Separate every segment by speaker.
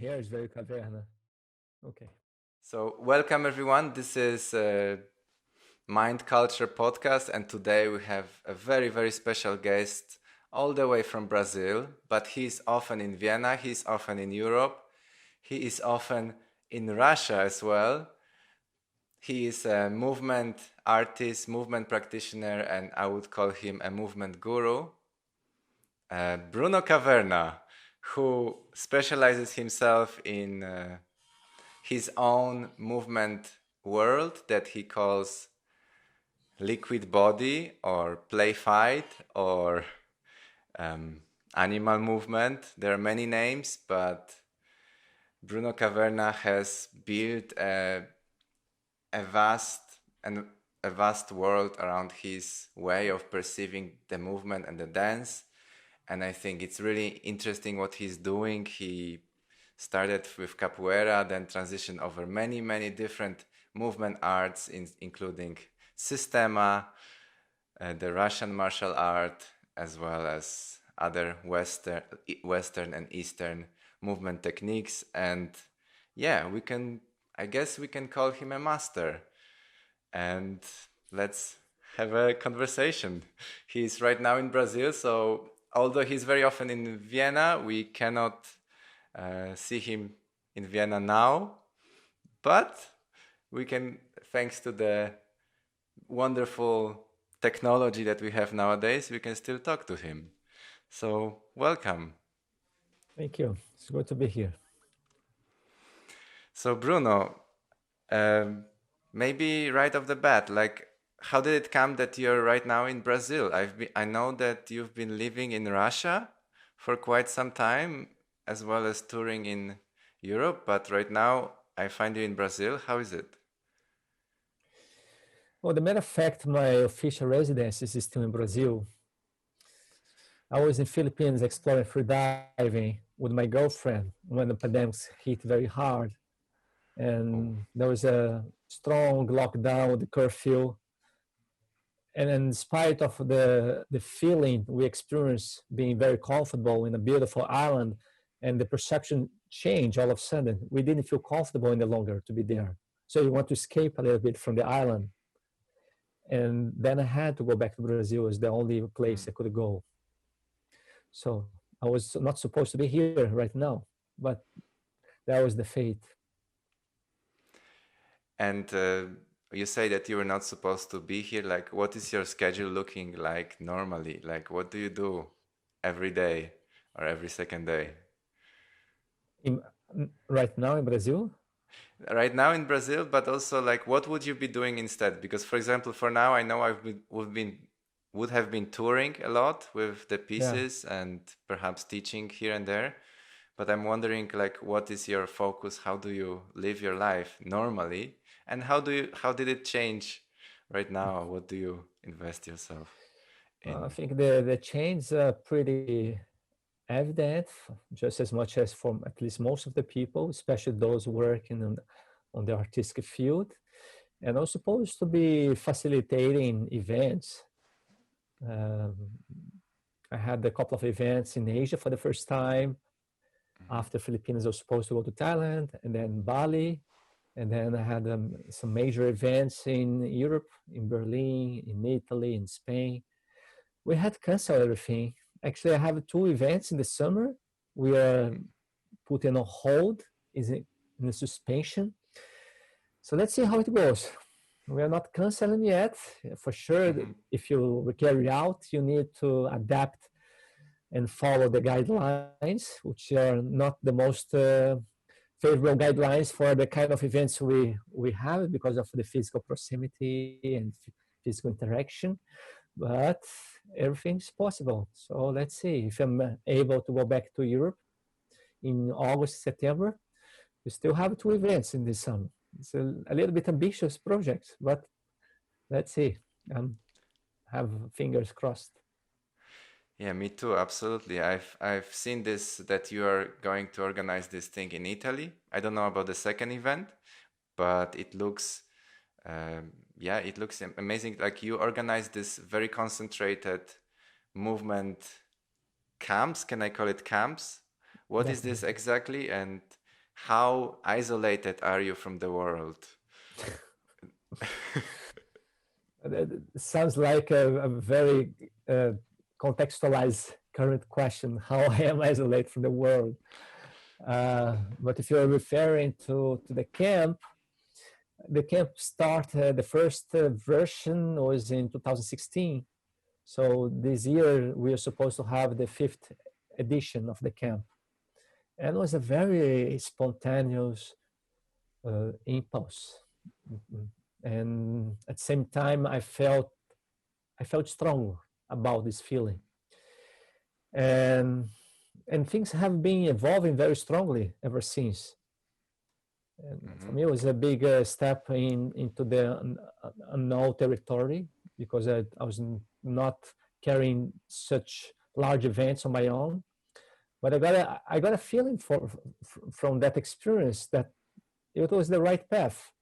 Speaker 1: hair is very Caverna. Okay.
Speaker 2: So, welcome everyone. This is Mind Culture Podcast, and today we have a very, very special guest all the way from Brazil. But he's often in Vienna, he's often in Europe, he is often in Russia as well. He is a movement artist, movement practitioner, and I would call him a movement guru. Bruno Caverna, who specializes himself in his own movement world that he calls liquid body or play fight or animal movement. There are many names, but Bruno Caverna has built a vast and a vast world around his way of perceiving the movement and the dance. And I think it's really interesting what he's doing. He started with capoeira, then transitioned over many, many different movement arts, including Sistema, the Russian martial art, as well as other Western and Eastern movement techniques. And yeah, I guess we can call him a master. And let's have a conversation. He's right now in Brazil, so although he's very often in Vienna, we cannot see him in Vienna now, but we can, thanks to the wonderful technology that we have nowadays, we can still talk to him. So, welcome.
Speaker 1: Thank you. It's good to be here.
Speaker 2: So, Bruno, um, maybe right off the bat, like, how did it come that you're right now in Brazil? I know that you've been living in Russia for quite some time, as well as touring in Europe, but right now I find you in Brazil. How is it?
Speaker 1: Well, the matter of fact, my official residence is still in Brazil. I was in Philippines exploring free diving with my girlfriend when the pandemic hit very hard.
Speaker 2: Oh,
Speaker 1: And there was a strong lockdown with the curfew. And in spite of the feeling we experienced being very comfortable in a beautiful island and the perception change all of a sudden, we didn't feel comfortable any longer to be there. So we want to escape a little bit from the island. And then I had to go back to Brazil as the only place I could go. So I was not supposed to be here right now, but that was the fate.
Speaker 2: and you say that you were not supposed to be here. Like, what is your schedule looking like normally? Like, what do you do every day or every second day?
Speaker 1: In, right now in Brazil,
Speaker 2: Right now in Brazil, but also like, what would you be doing instead? Because, for example, for now, I know would have been touring a lot with the
Speaker 1: yeah.
Speaker 2: pieces and perhaps teaching here and there. But I'm wondering, like, what is your focus? How do you live your life normally? And how did it change right now? What do you invest yourself
Speaker 1: I
Speaker 2: in?
Speaker 1: think the changes are pretty evident, just as much as for at least most of the people, especially those working on the artistic field. And I was supposed to be facilitating events. Um, I had a couple of events in Asia for the first time.
Speaker 2: Mhm.
Speaker 1: After Philippines, I was supposed to go to Thailand and then Bali. And then I had some major events in Europe, in Berlin, in Italy, in Spain. We had to cancel everything. Actually, I have two events in the summer. We are putting on hold, is in a suspension. So let's see how it goes. We are not canceling yet. For sure,
Speaker 2: Mhm.
Speaker 1: if you carry out, you need to adapt and follow the guidelines, which are not the most favorable guidelines for the kind of events we have because of the physical proximity and physical interaction. But everything's possible. So let's see if I'm able to go back to Europe in August, September. We still have two events in this summer. It's a little bit ambitious project, but let's see. Have fingers crossed.
Speaker 2: Yeah, me too, absolutely. I've seen this that you are going to organize this thing in Italy. I don't know about the second event, but it looks yeah, it looks amazing. Like you organize this very concentrated movement camps. Can I call it camps? What is this
Speaker 1: Definitely.
Speaker 2: exactly? And how isolated are you from the world?
Speaker 1: It sounds like a very contextualized current question, how I am isolated from the world. But if you're referring to the camp started, the first version was in 2016. So this year we are supposed to have the 5th edition of the camp. And it was a very spontaneous impulse. Mhm. And at the same time, I felt strong about this feeling. And and things have been evolving very strongly ever since. And for me, it was a big step into the unknown territory, because I was not carrying such large events on my own. But I got a feeling from that experience that it was the right path.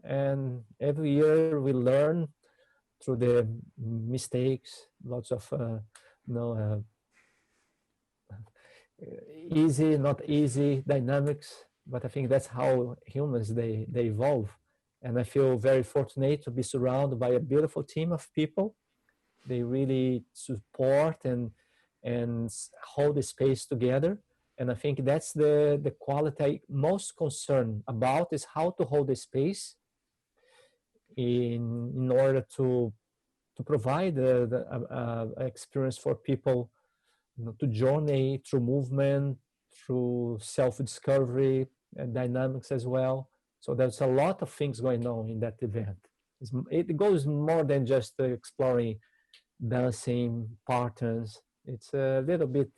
Speaker 1: And every year we learn through the mistakes, lots of you know easy, not easy dynamics. But I think that's how humans they evolve. And I feel very fortunate to be surrounded by a beautiful team of people. They really support and hold the space together. And I think that's the quality I'm most concerned about, is how to hold the space in order to provide the experience for people, to journey through movement, through self-discovery and dynamics as well. So there's a lot of things going on in that event. It goes more than just exploring dancing patterns. It's a little bit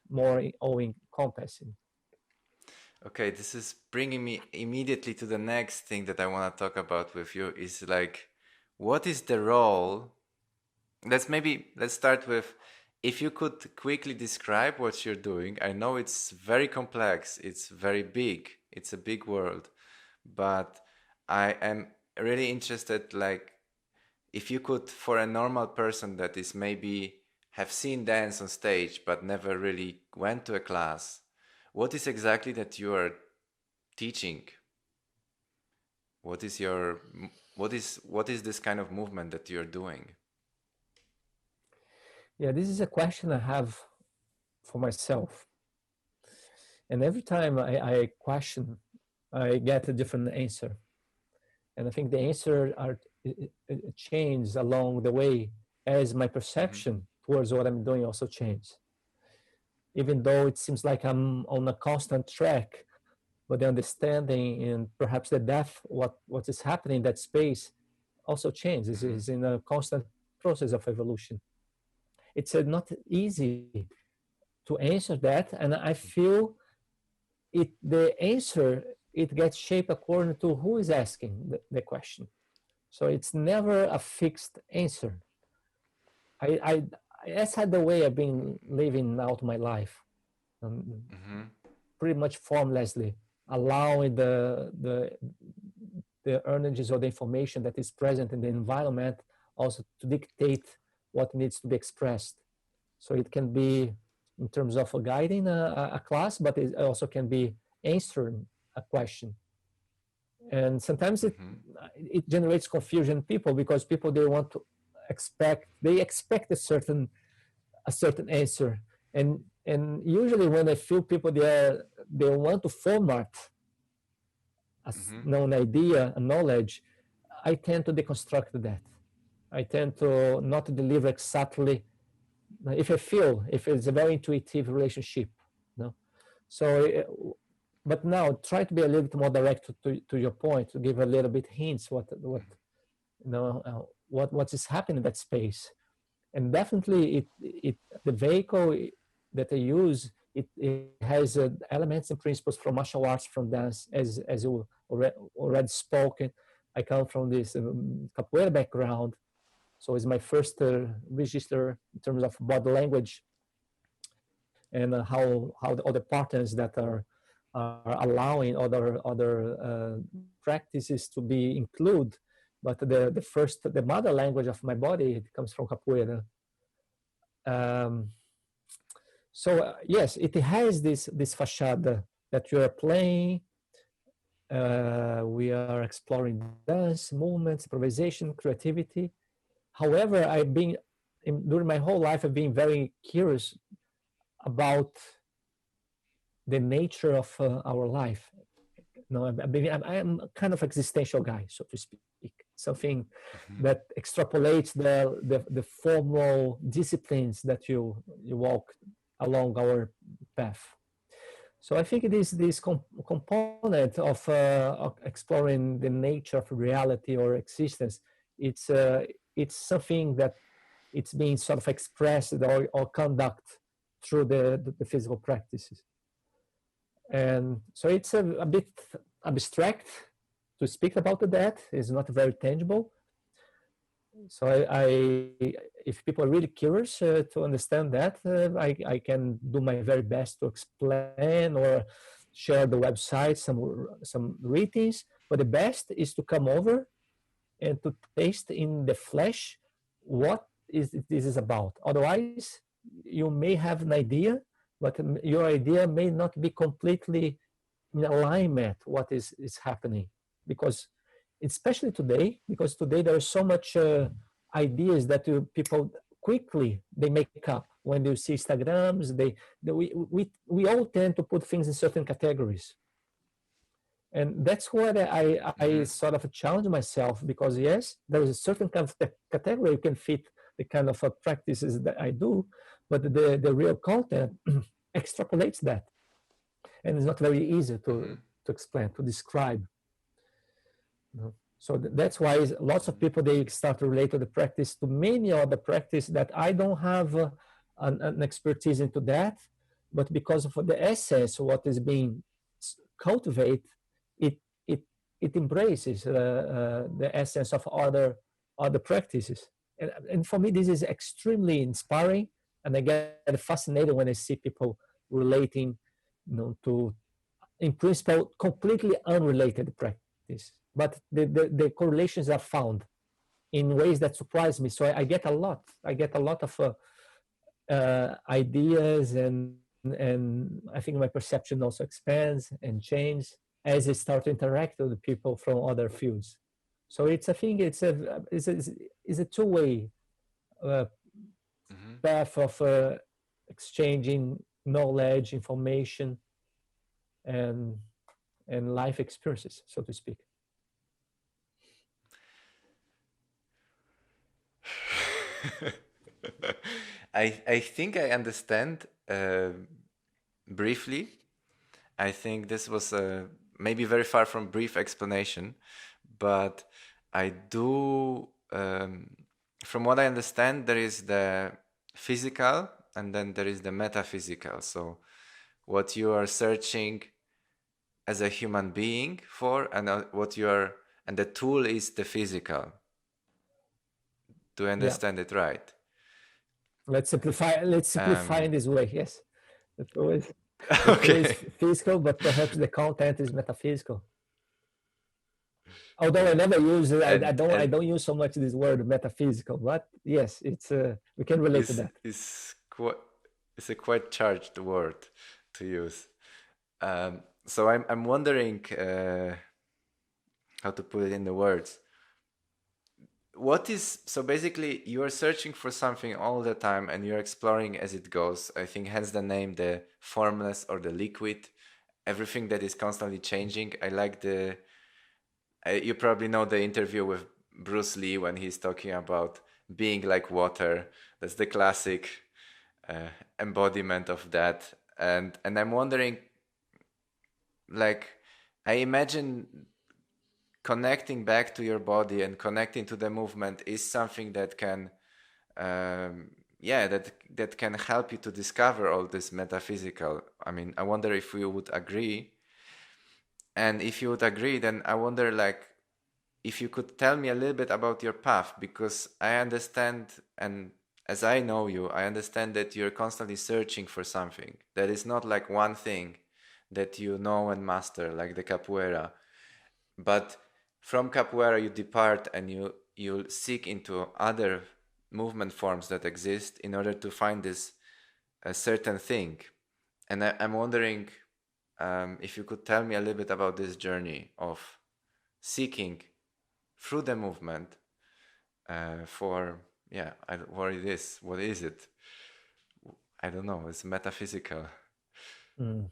Speaker 1: more all encompassing.
Speaker 2: Okay, this is bringing me immediately to the next thing that I want to talk about with you, is like, what is the role? Let's start with, if you could quickly describe what you're doing. I know it's very complex, it's very big, it's a big world, but I am really interested, like, if you could, for a normal person that is maybe have seen dance on stage but never really went to a class, what is exactly that you are teaching? What is your what is this kind of movement that you're doing?
Speaker 1: Yeah, this is a question I have for myself. And every time I question, I get a different answer. And I think the answer are it changes along the way as my
Speaker 2: Mm-hmm.
Speaker 1: perception towards what I'm doing also changes. Even though it seems like I'm on a constant track, but the understanding and perhaps the depth what is happening in that space also changes.
Speaker 2: Mm-hmm.
Speaker 1: Is in a constant process of evolution. It's not easy to answer that, and I feel the answer, it gets shaped according to who is asking the question. So it's never a fixed answer. I that's had the way I've been living out my life, um,
Speaker 2: Mm-hmm.
Speaker 1: pretty much formlessly, allowing the energies or the information that is present in the environment also to dictate what needs to be expressed. So it can be in terms of guiding a class, but it also can be answering a question. And sometimes
Speaker 2: Mm-hmm.
Speaker 1: it generates confusion in people, because people they expect a certain answer. And usually when I feel people they want to format a
Speaker 2: Mm-hmm.
Speaker 1: known idea, a knowledge, I tend to deconstruct that. I tend to not deliver exactly if it's a very intuitive relationship. No, so but now try to be a little bit more direct to your point, to give a little bit hints what what is happening in that space. And definitely it the vehicle that I use, it has elements and principles from martial arts, from dance, as you already spoken. I come from this capoeira background, so it's my first register in terms of body language, and how the other patterns that are allowing other practices to be included. But the mother language of my body, it comes from capoeira. Um, so yes, it has this facade that you are playing. We are exploring dance, movements, improvisation, creativity. However, during my whole life, I've been very curious about the nature of our life. No, I'm a kind of existential guy, so to speak. Something
Speaker 2: Mhm.
Speaker 1: that extrapolates the formal disciplines that you walk along our path. So I think it is this component of exploring the nature of reality or existence. It's something that it's being sort of expressed or conduct through the physical practices. And so it's a bit abstract to speak about that. It's not very tangible. So if people are really curious to understand that, I can do my very best to explain or share the website, some readings. But the best is to come over and to taste in the flesh what this is about. Otherwise, you may have an idea, but your idea may not be completely in alignment what is happening, because especially today, because today there is so much ideas that people quickly they make up when they see Instagrams. We all tend to put things in certain categories, and that's what I
Speaker 2: Mhm.
Speaker 1: sort of challenge myself, because yes, there is a certain kind of category you can fit the kind of practices that I do, but the real content extrapolates that, and it's not very easy
Speaker 2: Mhm.
Speaker 1: to explain, to describe. You know? So that's why lots of
Speaker 2: Mhm.
Speaker 1: people they start to relate to the practice to many other practice that I don't have an expertise into that, but because of the essence, what is being cultivated, it it it embraces the essence of other practices, and for me this is extremely inspiring, and I get fascinated when I see people relating, to in principle completely unrelated practice, but the correlations are found in ways that surprise me. So I get a lot of ideas, and I think my perception also expands and changes as I start to interact with people from other fields. So I think it's a two-way uh,
Speaker 2: Mhm.
Speaker 1: path of exchanging knowledge, information, and life experiences, so to speak.
Speaker 2: I think I understand briefly. I think this was maybe very far from brief explanation, but I do. From what I understand, there is the physical and then there is the metaphysical. So, what you are searching as a human being for, and what you are, and the tool is the physical. Do I
Speaker 1: Yeah.
Speaker 2: understand it right?
Speaker 1: Let's simplify
Speaker 2: Um,
Speaker 1: in this way. Yes, the tool is
Speaker 2: okay.
Speaker 1: physical, but perhaps the content is metaphysical. Although I never use it, I don't I
Speaker 2: And
Speaker 1: don't use so much this word metaphysical, but yes, it's we can relate to that.
Speaker 2: is quite it's a quite charged word to use. So I'm wondering how to put it in the words. What is so basically you are searching for something all the time and you're exploring as it goes. I think hence the name, the formless or the liquid, everything that is constantly changing. I like you probably know the interview with Bruce Lee when he's talking about being like water. That's the classic uh, embodiment of that. And I'm wondering, like, I imagine connecting back to your body and connecting to the movement is something that can yeah, that can help you to discover all this metaphysical. I mean, I wonder if you would agree. And if you would agree, then I wonder, like, if you could tell me a little bit about your path, because I understand, and as I know you, I understand that you're constantly searching for something. That is not like one thing that you know and master, like the capoeira. But from capoeira, you depart and you seek into other movement forms that exist in order to find this a certain thing. And I'm wondering, if you could tell me a little bit about this journey of seeking through the movement for, yeah, what it is. What is it? I don't know. It's metaphysical, or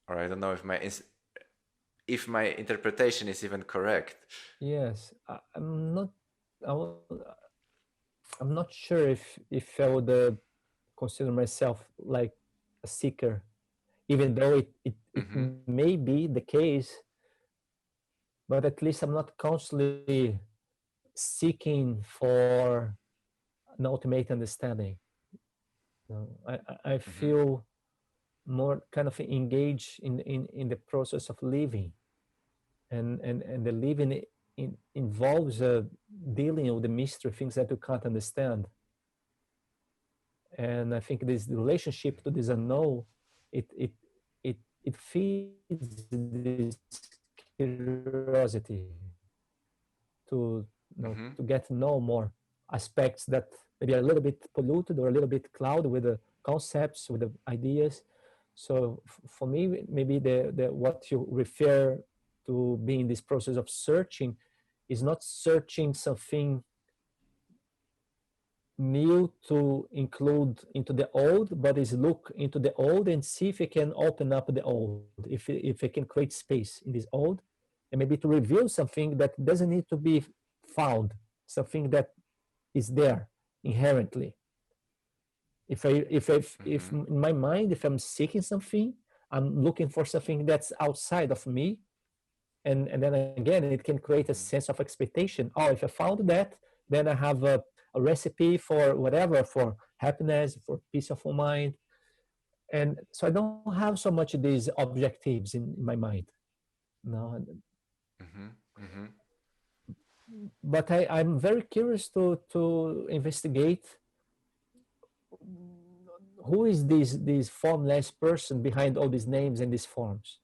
Speaker 2: I don't know if my interpretation is even correct.
Speaker 1: Yes, I will, I'm not sure if I would consider myself like a seeker, even though it may be the case, but at least I'm not constantly seeking for an ultimate understanding. I feel more kind of engaged in the process of living, and the living involves dealing with the mystery, things that you can't understand. And I think this relationship to this unknown, it it it feeds this curiosity to to get to know more aspects that maybe are a little bit polluted or a little bit clouded with the concepts, with the ideas. So for me, maybe the what you refer to being this process of searching is not searching something new to include into the old, but is look into the old and see if it can open up the old, if it can create space in this old, and maybe to reveal something that doesn't need to be found, something that is there inherently. If in my mind, if I'm seeking something, I'm looking for something that's outside of me, and then again, it can create a sense of expectation. Oh, if I found that, then I have a recipe for whatever, for happiness, for peace of mind. And so I don't have so much of these objectives in my mind. No, but I'm very curious to investigate who is this formless person behind all these names and these forms.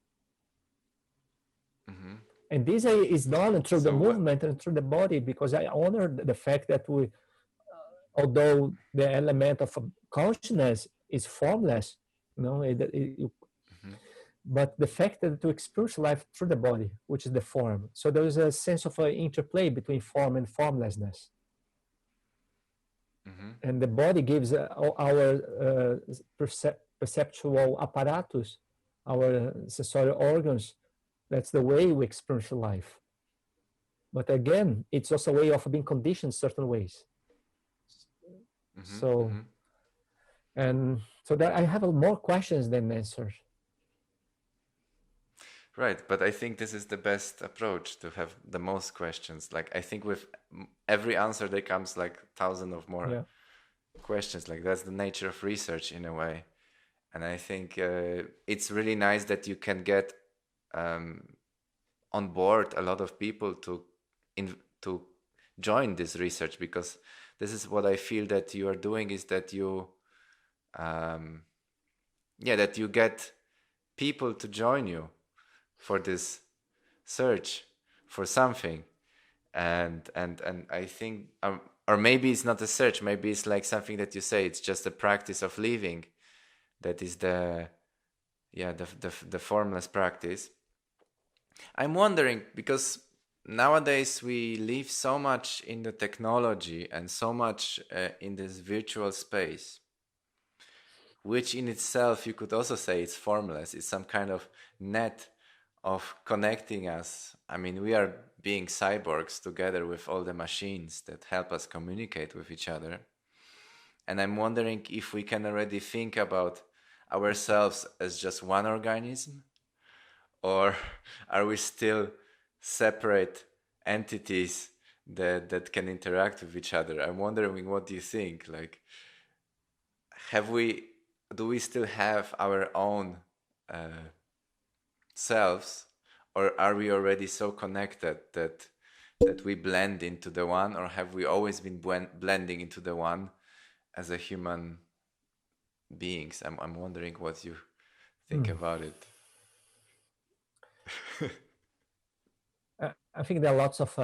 Speaker 1: And this is done through the movement and through the body, because I honor the fact that we, although the element of consciousness is formless, but the fact that to experience life through the body, which is the form. So there is a sense of an interplay between form and formlessness. And the body gives our perceptual apparatus, our sensory organs. That's the way we experience life. But again, it's also a way of being conditioned certain ways. And so that I have more questions than answers.
Speaker 2: Right, but I think this is the best approach, to have the most questions. Like, I think with every answer there comes like 1,000 of more questions. Like, that's the nature of research in a way. And I think it's really nice that you can get on board a lot of people to join this research, because this is what I feel that you are doing, is that you that you get people to join you for this search for something. And I think or maybe it's not a search, maybe it's like something that you say, it's just a practice of living, that is the formless practice. I'm wondering, because nowadays we live so much in the technology and so much in this virtual space, which in itself you could also say it's formless. It's some kind of net of connecting us. I mean, we are being cyborgs together with all the machines that help us communicate with each other. And I'm wondering if we can already think about ourselves as just one organism, or are we still separate entities that can interact with each other? I'm wondering, what do you think? Like, do we still have our own selves, or are we already so connected that we blend into the one, or have we always been blending into the one as a human beings? I'm wondering what you think about it.
Speaker 1: I think there are lots of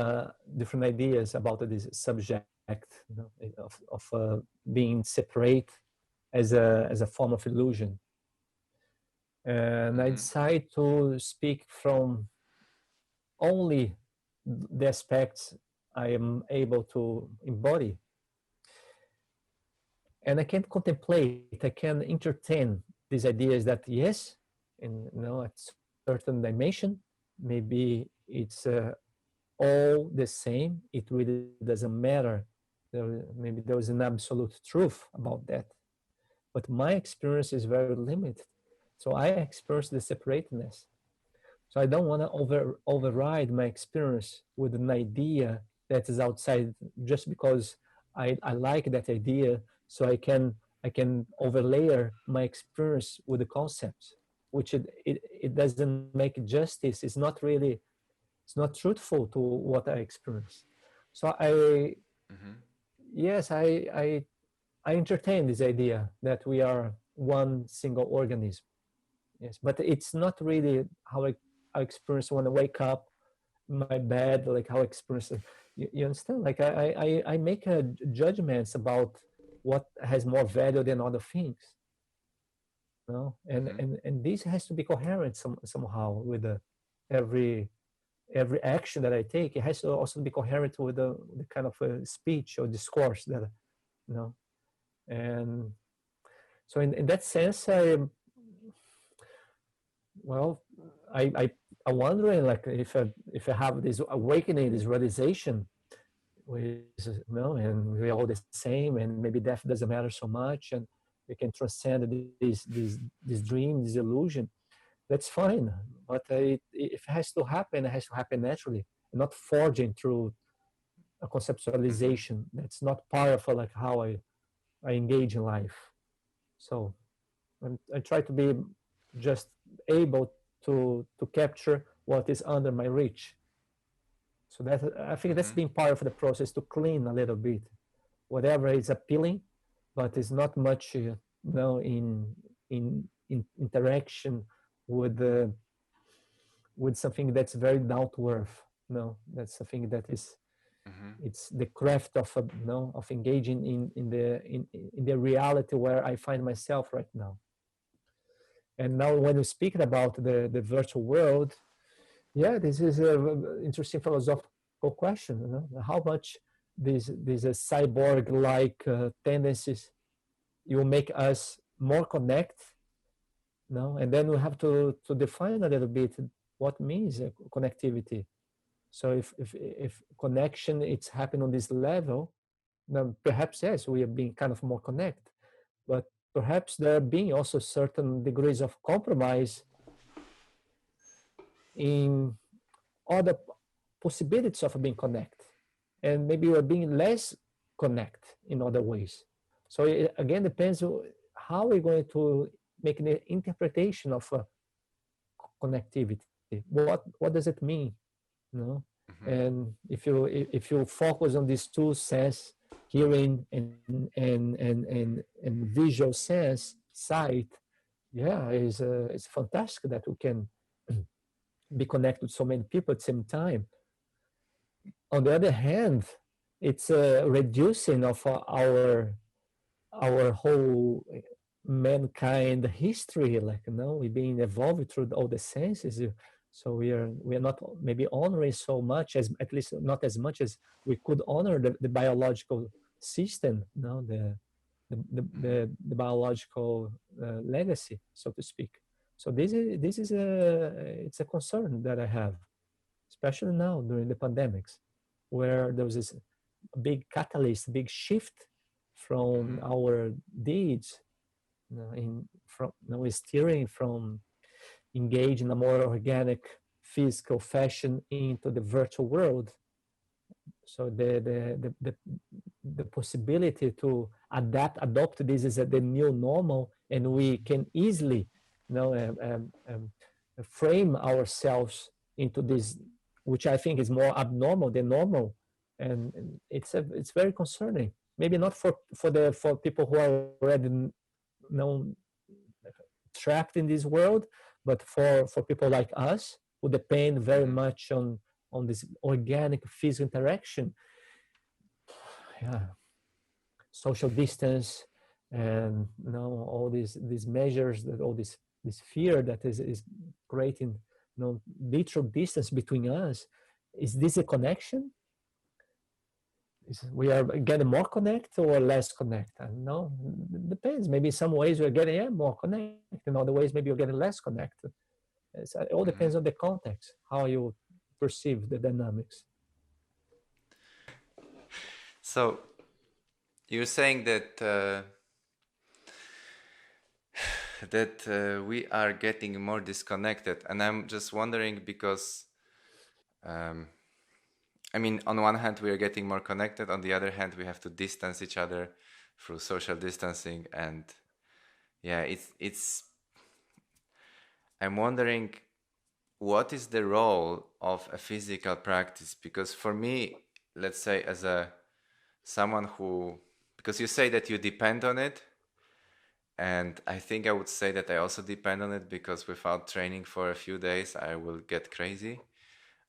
Speaker 1: different ideas about this subject, of being separate as a form of illusion. And I
Speaker 2: Mm-hmm.
Speaker 1: decided to speak from only the aspects I am able to embody. And I can contemplate, I can entertain these ideas that yes, in at certain dimension, maybe it's all the same. It really doesn't matter. Maybe there is an absolute truth about that. But my experience is very limited. So I experience the separateness. So I don't want to override my experience with an idea that is outside just because I like that idea. So I can overlayer my experience with the concepts, which it doesn't make justice. It's not truthful to what I experience. So
Speaker 2: Mm-hmm.
Speaker 1: yes, I entertain this idea that we are one single organism. Yes, but it's not really how I experience when I wake up in my bed, like how I experience it. You understand? Like I make judgments about what has more value than other things. And
Speaker 2: Mm-hmm.
Speaker 1: this has to be coherent somehow with every every action that I take. It has to also be coherent with the kind of speech or discourse that you know. And so in that sense, well, I I'm wondering like if I have this awakening, this realization, and we're all the same, and maybe death doesn't matter so much, and we can transcend this dream, this illusion. That's fine, but if it has to happen, it has to happen naturally, and not forging through a
Speaker 2: Mm-hmm.
Speaker 1: conceptualization. That's not part of like how I engage in life. So I try to be just able to capture what is under my reach. So that I think that's
Speaker 2: Mm-hmm.
Speaker 1: been part of the process to clean a little bit whatever is appealing, but is not much in interaction with with something that's very down to earth. No, that's something that is
Speaker 2: Mm-hmm.
Speaker 1: it's the craft of of engaging in the reality where I find myself right now. And now, when we speak about the virtual world, yeah, this is an interesting philosophical question. How much these cyborg-like tendencies will make us more connect, and then we have to define a little bit what means connectivity. So if connection it's happening on this level, then perhaps yes, we are being kind of more connect, but perhaps there are being also certain degrees of compromise in other possibilities of being connect, and maybe we're being less connect in other ways. So it again depends how we're going to make an interpretation of connectivity. What does it mean? You know?
Speaker 2: Mm-hmm.
Speaker 1: And if you focus on these two sense, hearing and visual sense, sight, yeah, it's fantastic that we can be connected to so many people at the same time. On the other hand, it's a reducing of our whole mankind history. Like we've been evolved through all the senses. So we are not maybe honoring so much as at least not as much as we could honor the biological system.
Speaker 2: Mm-hmm.
Speaker 1: The biological legacy, so to speak. So this is it's a concern that I have, especially now during the pandemics, where there was this big catalyst, big shift from
Speaker 2: Mm-hmm.
Speaker 1: our deeds, in from steering from engage in a more organic physical fashion into the virtual world. So the possibility to adopt this is the new normal, and we can easily frame ourselves into this, which I think is more abnormal than normal, and it's very concerning. Maybe not for people who are already know trapped in this world, but for people like us who depend very
Speaker 2: Mm-hmm.
Speaker 1: much on this organic physical interaction. Yeah, social distance, and all these measures, that all these this fear that is creating, literal distance between us. Is this a connection? We are getting more connected or less connected? No, it depends. Maybe in some ways we're getting more connected. In other ways, maybe you're getting less connected. It all depends on the context, how you perceive the dynamics.
Speaker 2: So you're saying that we are getting more disconnected, and I'm just wondering because I mean, on one hand we are getting more connected, on the other hand we have to distance each other through social distancing, and yeah, it's I'm wondering what is the role of a physical practice, because for me, let's say as someone who, because you say that you depend on it, and I think I would say that I also depend on it, because without training for a few days I will get crazy.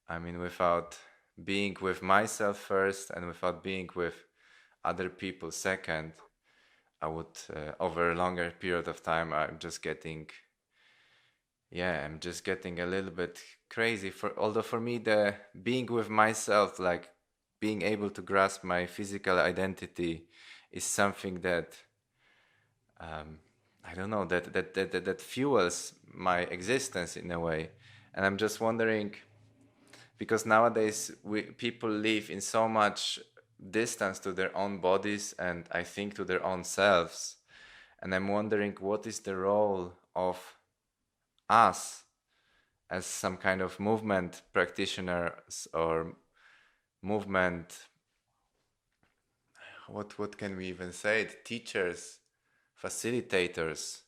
Speaker 2: I mean, without being with myself first and without being with other people second, I would over a longer period of time I'm just getting a little bit crazy. Although for me, the being with myself, like being able to grasp my physical identity, is something that I don't know, that fuels my existence in a way. And I'm just wondering, because nowadays people live in so much distance to their own bodies, and I think to their own selves, and I'm wondering what is the role of us as some kind of movement practitioners or movement, what can we even say, teachers, facilitators,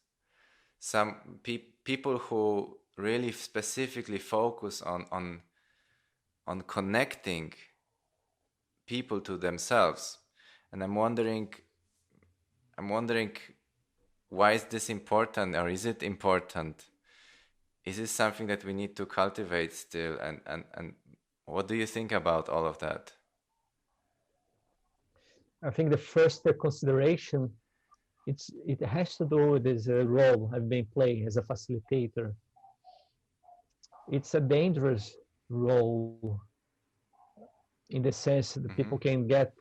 Speaker 2: some people who really specifically focus on connecting people to themselves. And I'm wondering why is this important, or is it important? Is this something that we need to cultivate still? And what do you think about all of that?
Speaker 1: I think the first consideration, it has to do with this role I've been playing as a facilitator. It's a dangerous role in the sense that people can get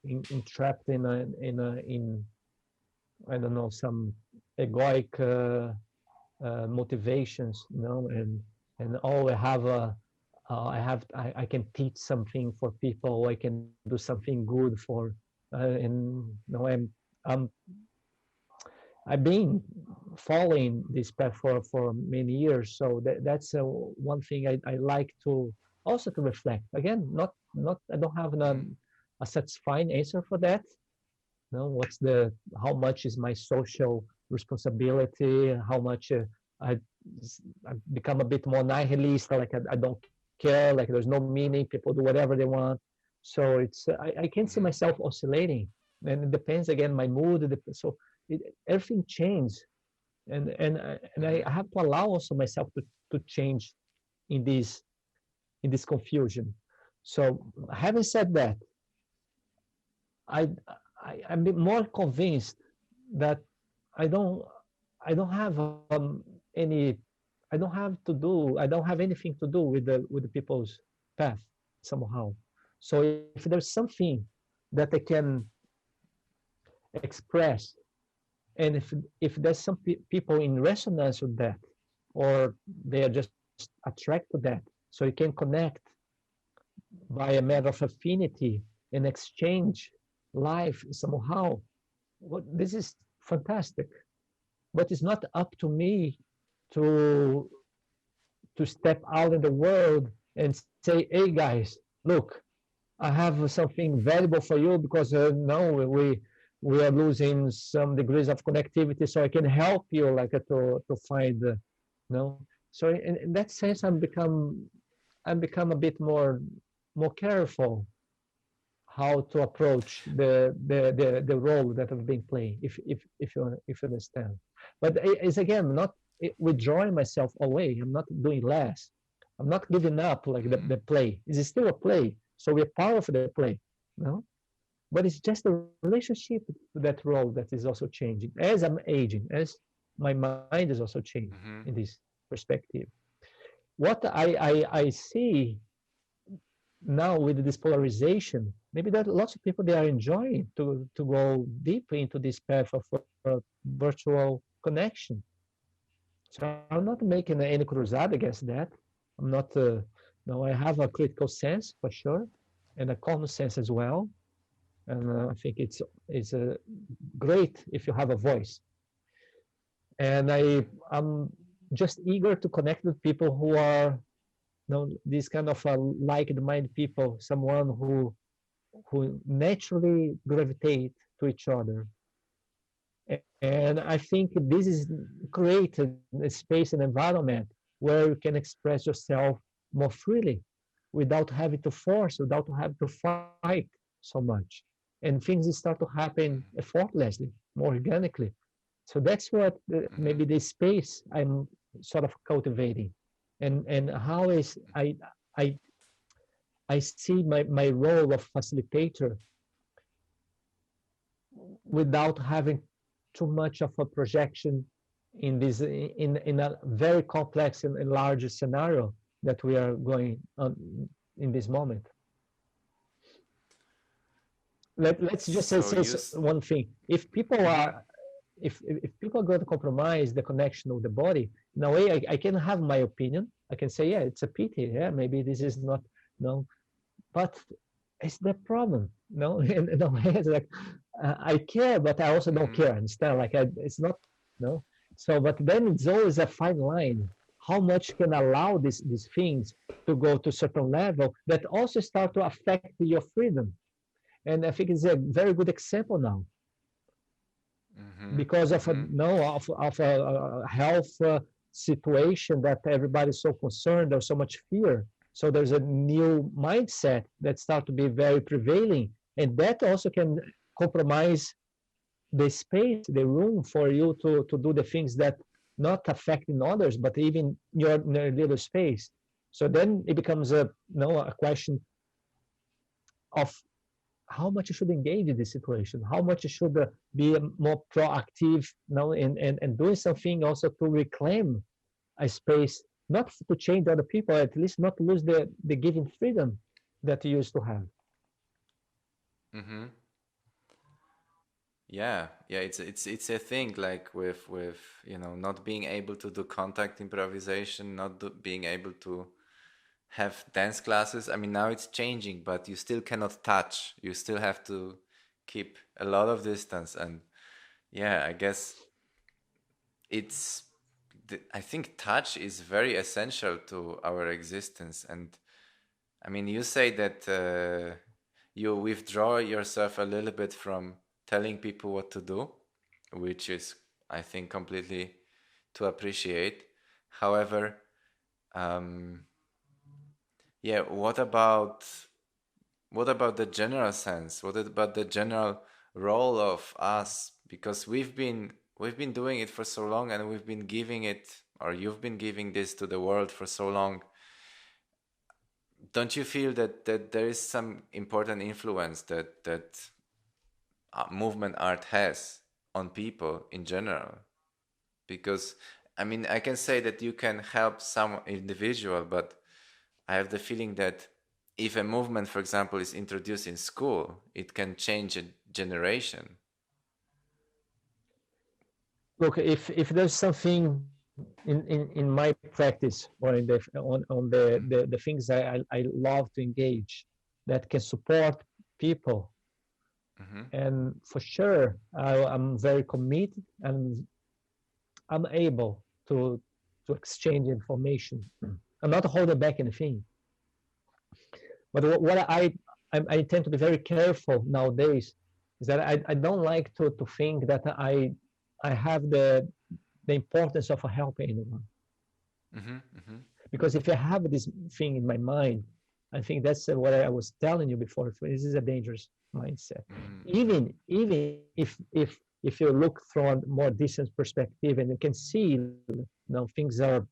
Speaker 1: entrapped in I don't know, some egoic motivations, and I can teach something for people, I can do something good for, and I've been following this path for many years, so that's one thing I like to also to reflect. Again, not I don't have a satisfying answer for that. How much is my social responsibility? How much I become a bit more nihilist, like I don't care, like there's no meaning, people do whatever they want. So I can see myself oscillating, and it depends again my mood. So everything changes, and I have to allow also myself to change in this confusion. So having said that, I'm more convinced that I don't have any I don't have anything to do with the people's path somehow. So if there's something that I can express, and if there's some people in resonance with that, or they are just attracted to that, so you can connect by a matter of affinity and exchange life somehow. This is fantastic, but it's not up to me to step out in the world and say, "Hey guys, look, I have something valuable for you because now we are losing some degrees of connectivity, so I can help you like to find So in that sense, I'm become a bit more careful how to approach the role that I've been playing, if you understand. But it's again not withdrawing myself away. I'm not doing less. I'm not giving up like the play. It's still a play, so we're part of the play, but it's just the relationship to that role that is also changing as I'm aging, as my mind is also changed
Speaker 2: Mm-hmm.
Speaker 1: in this perspective. What I see now with this polarization, maybe that lots of people they are enjoying to go deep into this path of virtual connection. So I'm not making any crusade against that. I'm not. No, I have a critical sense for sure, and a common sense as well. And I think it's great if you have a voice. And I'm just eager to connect with people who are, these kind of like-minded people, someone who naturally gravitate to each other. And I think this is created a space and environment where you can express yourself more freely without having to force, without having to fight so much. And things start to happen effortlessly, more organically. So that's what
Speaker 2: Mm-hmm.
Speaker 1: maybe the space I'm sort of cultivating, and how is I I see my role of facilitator without having too much of a projection in this in a very complex and larger scenario that we are going on in this moment. Let's just
Speaker 2: So
Speaker 1: say
Speaker 2: you.
Speaker 1: one thing. If people
Speaker 2: Mm-hmm.
Speaker 1: are if people are going to compromise the connection of the body, in a way I can have my opinion. I can say, yeah, it's a pity. Yeah, maybe this is not no, but it's the problem. No, in a way, it's like I care, but I also don't
Speaker 2: Mm-hmm.
Speaker 1: care. Understand? Like it's not no. So, but then it's always a fine line. How much can allow these things to go to a certain level that also start to affect your freedom? And I think it's a very good example now
Speaker 2: Mm-hmm.
Speaker 1: because of a
Speaker 2: Mm-hmm.
Speaker 1: no of a health situation that everybody's so concerned. There's so much fear. So there's a new mindset that start to be very prevailing, and that also can compromise the space, the room for you to do the things that not affecting others, but even your little space. So then it becomes a question of how much you should engage in this situation, how much you should be more proactive now and doing something also to reclaim a space, not to change other people, at least not lose the given freedom that you used to have.
Speaker 2: Mm-hmm. Yeah, yeah, it's a thing like with not being able to do contact improvisation, not being able to have dance classes. I mean, now it's changing, but you still cannot touch. You still have to keep a lot of distance, and yeah, I guess it's I think touch is very essential to our existence. And I mean, you say that you withdraw yourself a little bit from telling people what to do, which is, I think, completely to appreciate. However, um, yeah, what about the general sense? What about the general role of us? Because we've been doing it for so long, and we've been giving it, or you've been giving this to the world for so long. Don't you feel that there is some important influence that movement art has on people in general? Because I mean, I can say that you can help some individual, but I have the feeling that if a movement, for example, is introduced in school, it can change a generation.
Speaker 1: Look, if there's something in my practice or in on the things I love to engage that can support people,
Speaker 2: Mm-hmm.
Speaker 1: and for sure I'm very committed and I'm able to exchange information. I'm not holding back anything. But what I tend to be very careful nowadays is that I don't like to think that I have the importance of helping anyone.
Speaker 2: Mm-hmm. Mm-hmm.
Speaker 1: Because if I have this thing in my mind, I think that's what I was telling you before. This is a dangerous mindset.
Speaker 2: Mm-hmm.
Speaker 1: Even if you look from a more distant perspective and you can see things are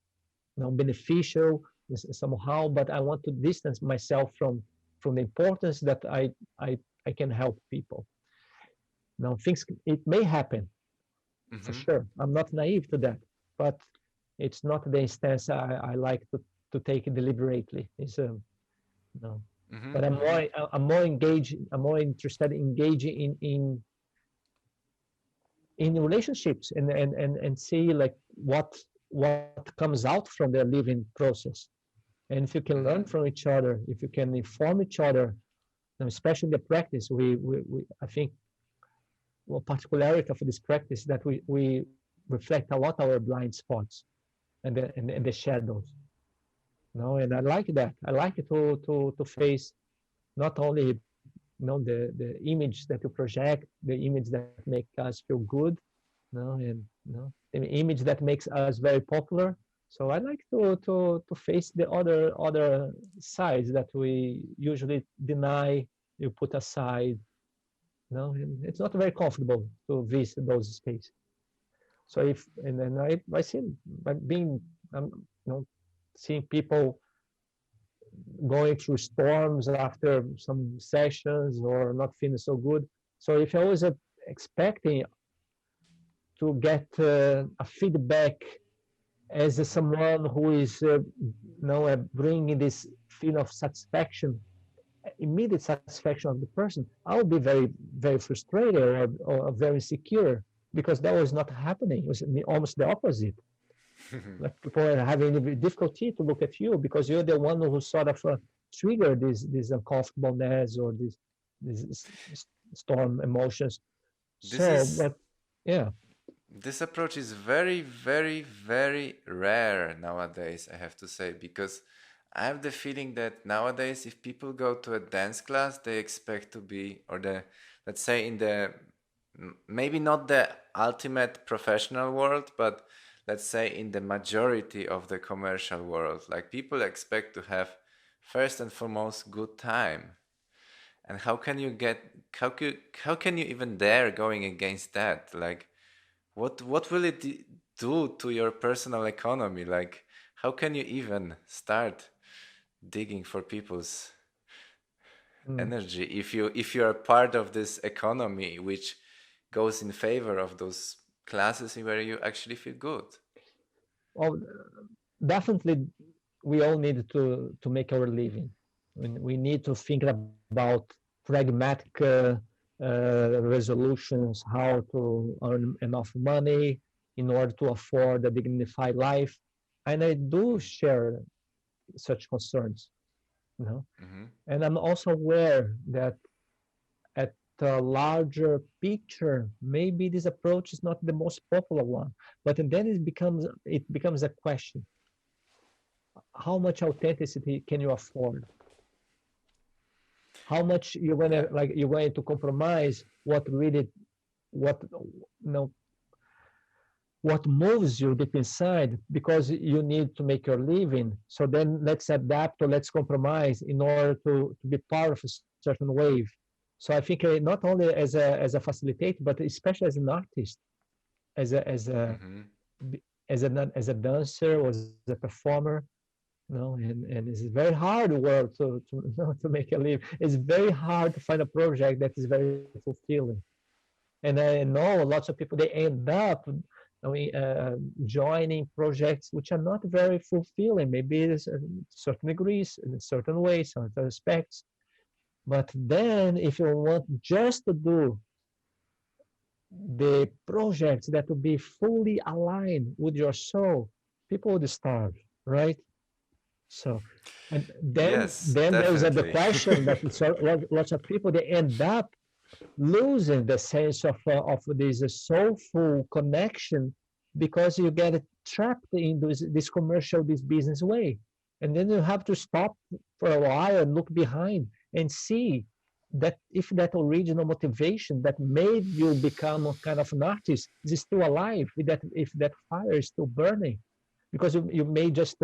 Speaker 1: beneficial somehow, but I want to distance myself from the importance that I can help people. Now things it may happen, for
Speaker 2: Mm-hmm.
Speaker 1: sure. I'm not naive to that, but it's not the instance I like to take it deliberately. It's no,
Speaker 2: Mm-hmm.
Speaker 1: but
Speaker 2: Mm-hmm.
Speaker 1: I'm more engaged. I'm more interested in engaging in relationships and see like what comes out from their living process. And if you can learn
Speaker 2: Mm-hmm.
Speaker 1: from each other, if you can inform each other, especially in the practice, we I think one particularity of this practice that we reflect a lot our blind spots and the shadows. No, and I like that. I like to face not only the image that you project, the image that make us feel good, and the image that makes us very popular. So I like to face the other sides that we usually deny, you put aside. And it's not very comfortable to visit those spaces. So if and then I see by being seeing people going through storms after some sessions or not feeling so good. So if I was expecting to get a feedback as someone who is bringing this feeling of satisfaction, immediate satisfaction of the person, I would be very frustrated or very secure because that was not happening. It was almost the opposite. Like people are having difficulty to look at you because you're the one who sort of trigger this uncomfortableness or these storm emotions.
Speaker 2: This
Speaker 1: So,
Speaker 2: is
Speaker 1: but yeah,
Speaker 2: this approach is very, very, very rare nowadays, I have to say, because I have the feeling that nowadays, if people go to a dance class, they expect to be, or let's say, in the maybe not the ultimate professional world, but let's say in the majority of the commercial world. Like people expect to have first and foremost good time. And how can you even dare going against that? Like what will it do to your personal economy? Like, how can you even start digging for people's
Speaker 1: mm,
Speaker 2: energy if you're part of this economy which goes in favor of those classes where you actually feel good?
Speaker 1: well, definitely we all need to make our living. We need to think about pragmatic resolutions, how to earn enough money in order to afford a dignified life. And I do share such concerns, you know.
Speaker 2: Mm-hmm.
Speaker 1: And I'm also aware that at the larger picture, maybe this approach is not the most popular one. But then it becomes a question: how much authenticity can you afford? How much
Speaker 2: Yeah.
Speaker 1: you're going to compromise what you know what moves you deep inside because you need to make your living. So then let's adapt or let's compromise in order to be part of a certain wave. So I think not only as a facilitator, but especially as an artist, as a as a
Speaker 2: Mm-hmm.
Speaker 1: as a dancer or as a performer, and it's very hard work to make a living. It's very hard to find a project that is very fulfilling. And I know lots of people, they end up joining projects which are not very fulfilling, maybe it's certain degrees, in certain ways, certain aspects. But then if you want just to do the projects that will be fully aligned with your soul, people would starve, right? So, and then
Speaker 2: Yes,
Speaker 1: then there's the
Speaker 2: definitely.
Speaker 1: question that lots of people, they end up losing the sense of this soulful connection because you get trapped in this commercial, this business way. And then you have to stop for a while and look behind and see that if that original motivation that made you become a kind of an artist is still alive, if that fire is still burning. Because you may just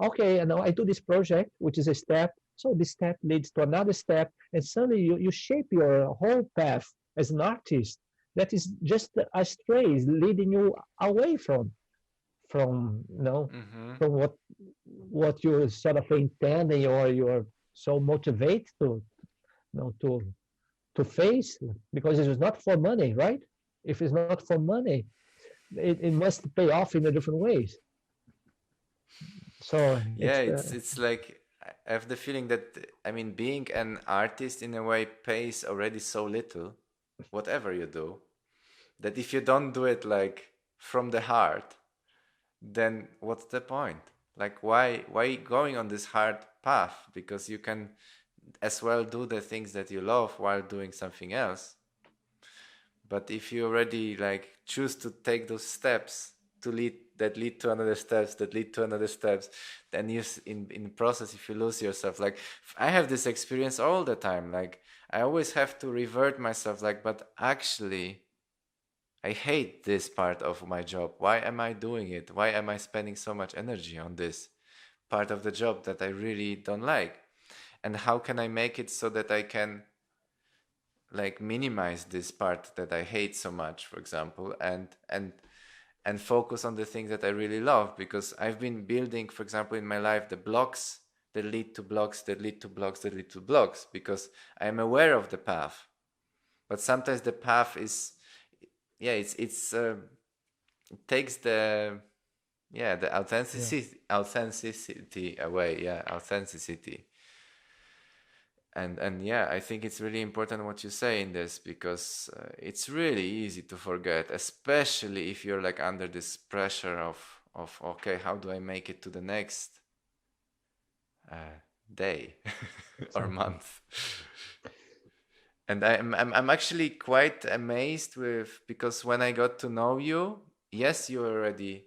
Speaker 1: okay, now I do this project, which is a step. So this step leads to another step, and suddenly you shape your whole path as an artist. That is just a stray, leading you away from
Speaker 2: Mm-hmm.
Speaker 1: from what you sort of intending or you're so motivated to face, because it is not for money, right? If it's not for money, it must pay off in a different ways. So
Speaker 2: Yeah, it's like I have the feeling that, I mean, being an artist in a way pays already so little, whatever you do, that if you don't do it like from the heart, then what's the point? Like, why going on this hard path? Because you can as well do the things that you love while doing something else. But if you already like choose to take those steps to lead to another steps that lead to another steps, then you in process, if you lose yourself, like I have this experience all the time, like I always have to revert myself, like, but actually I hate this part of my job. Why am I doing it? Why am I spending so much energy on this part of the job that I really don't like? And how can I make it so that I can like minimize this part that I hate so much, for example, and focus on the things that I really love? Because I've been building, for example, in my life, the blocks that lead to blocks that lead to blocks that lead to blocks, because I am aware of the path. But sometimes the path is, yeah, it takes the authenticity away. Yeah, authenticity. And yeah, I think it's really important what you say in this, because it's really easy to forget, especially if you're like under this pressure of okay, how do I make it to the next day or month? And I'm actually quite amazed with, because when I got to know you, yes, you're already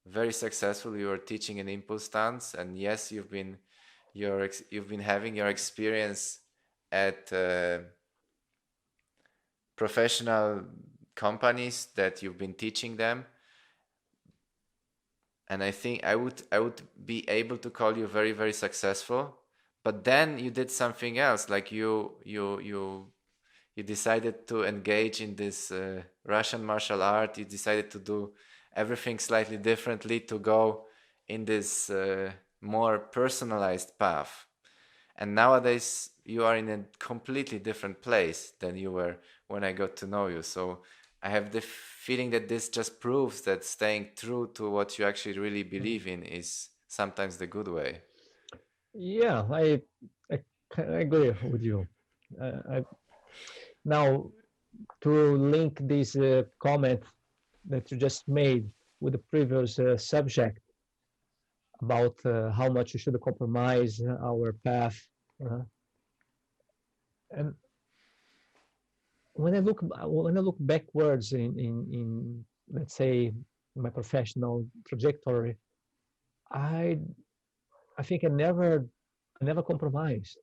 Speaker 2: very successful. You are teaching an impulse dance, and yes, you've been having your experience at professional companies that you've been teaching them. And I think I would be able to call you very, very successful. But then you did something else, like you decided to engage in this Russian martial art. You decided to do everything slightly differently, to go in this more personalized path. And nowadays you are in a completely different place than you were when I got to know you. So I have the feeling that this just proves that staying true to what you actually really believe in is sometimes the good way.
Speaker 1: yeah, I, I agree with you. Now, to link this comment that you just made with the previous subject about how much we should compromise our path. Uh, and when I look backwards in let's say my professional trajectory, I I think I never compromised.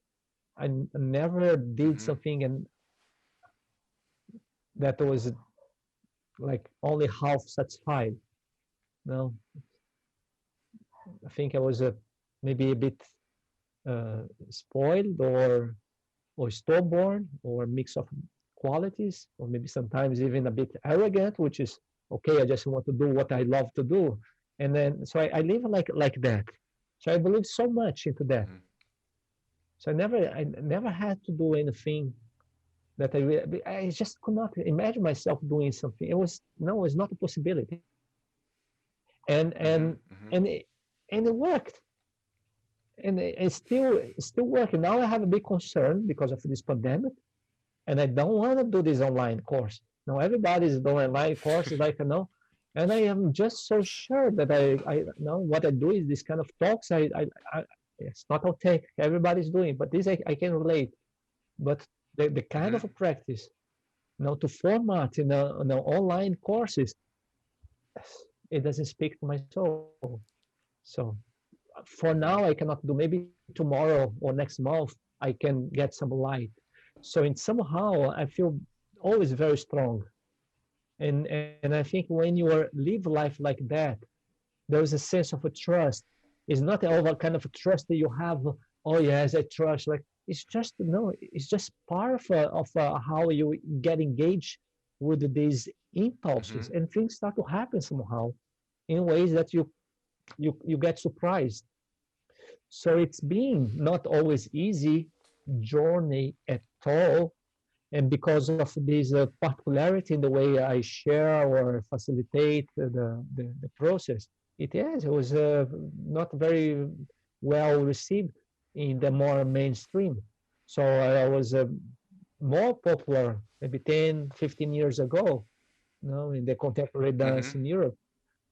Speaker 1: I never did
Speaker 2: Mm-hmm.
Speaker 1: something and that was like only half satisfied. No, I think I was maybe a bit spoiled or stillborn or a mix of qualities, or maybe sometimes even a bit arrogant, which is okay. I just want to do what I love to do, and then so I live like that. So I believe so much into that.
Speaker 2: Mm-hmm.
Speaker 1: So I never had to do anything that I just could not imagine myself doing something. It was no, it's not a possibility, and
Speaker 2: Mm-hmm.
Speaker 1: and
Speaker 2: Mm-hmm.
Speaker 1: and it, and it worked, and it's still working. Now I have a big concern because of this pandemic, and I don't want to do this online course. Now everybody's doing online courses like I know, and I am just so sure that I know what I do is this kind of talks. I it's not authentic. Everybody's doing, but this I can relate. But the kind
Speaker 2: Mm-hmm.
Speaker 1: of a practice, to format in a online courses, it doesn't speak to my soul. So for now, I cannot do. Maybe tomorrow or next month, I can get some light. So in somehow, I feel always very strong. And I think when you are live life like that, there is a sense of a trust. It's not all kind of a trust that you have. Oh yes, I trust. Like it's just no. It's just part of how you get engaged with these
Speaker 2: Mm-hmm.
Speaker 1: impulses, and things start to happen somehow in ways that you get surprised. So it's been not always easy journey at all, And because of this particularity in the way I share or facilitate the process, it was not very well received in the more mainstream. So I was more popular maybe 10, 15 years ago, in the contemporary dance
Speaker 2: Mm-hmm.
Speaker 1: in Europe.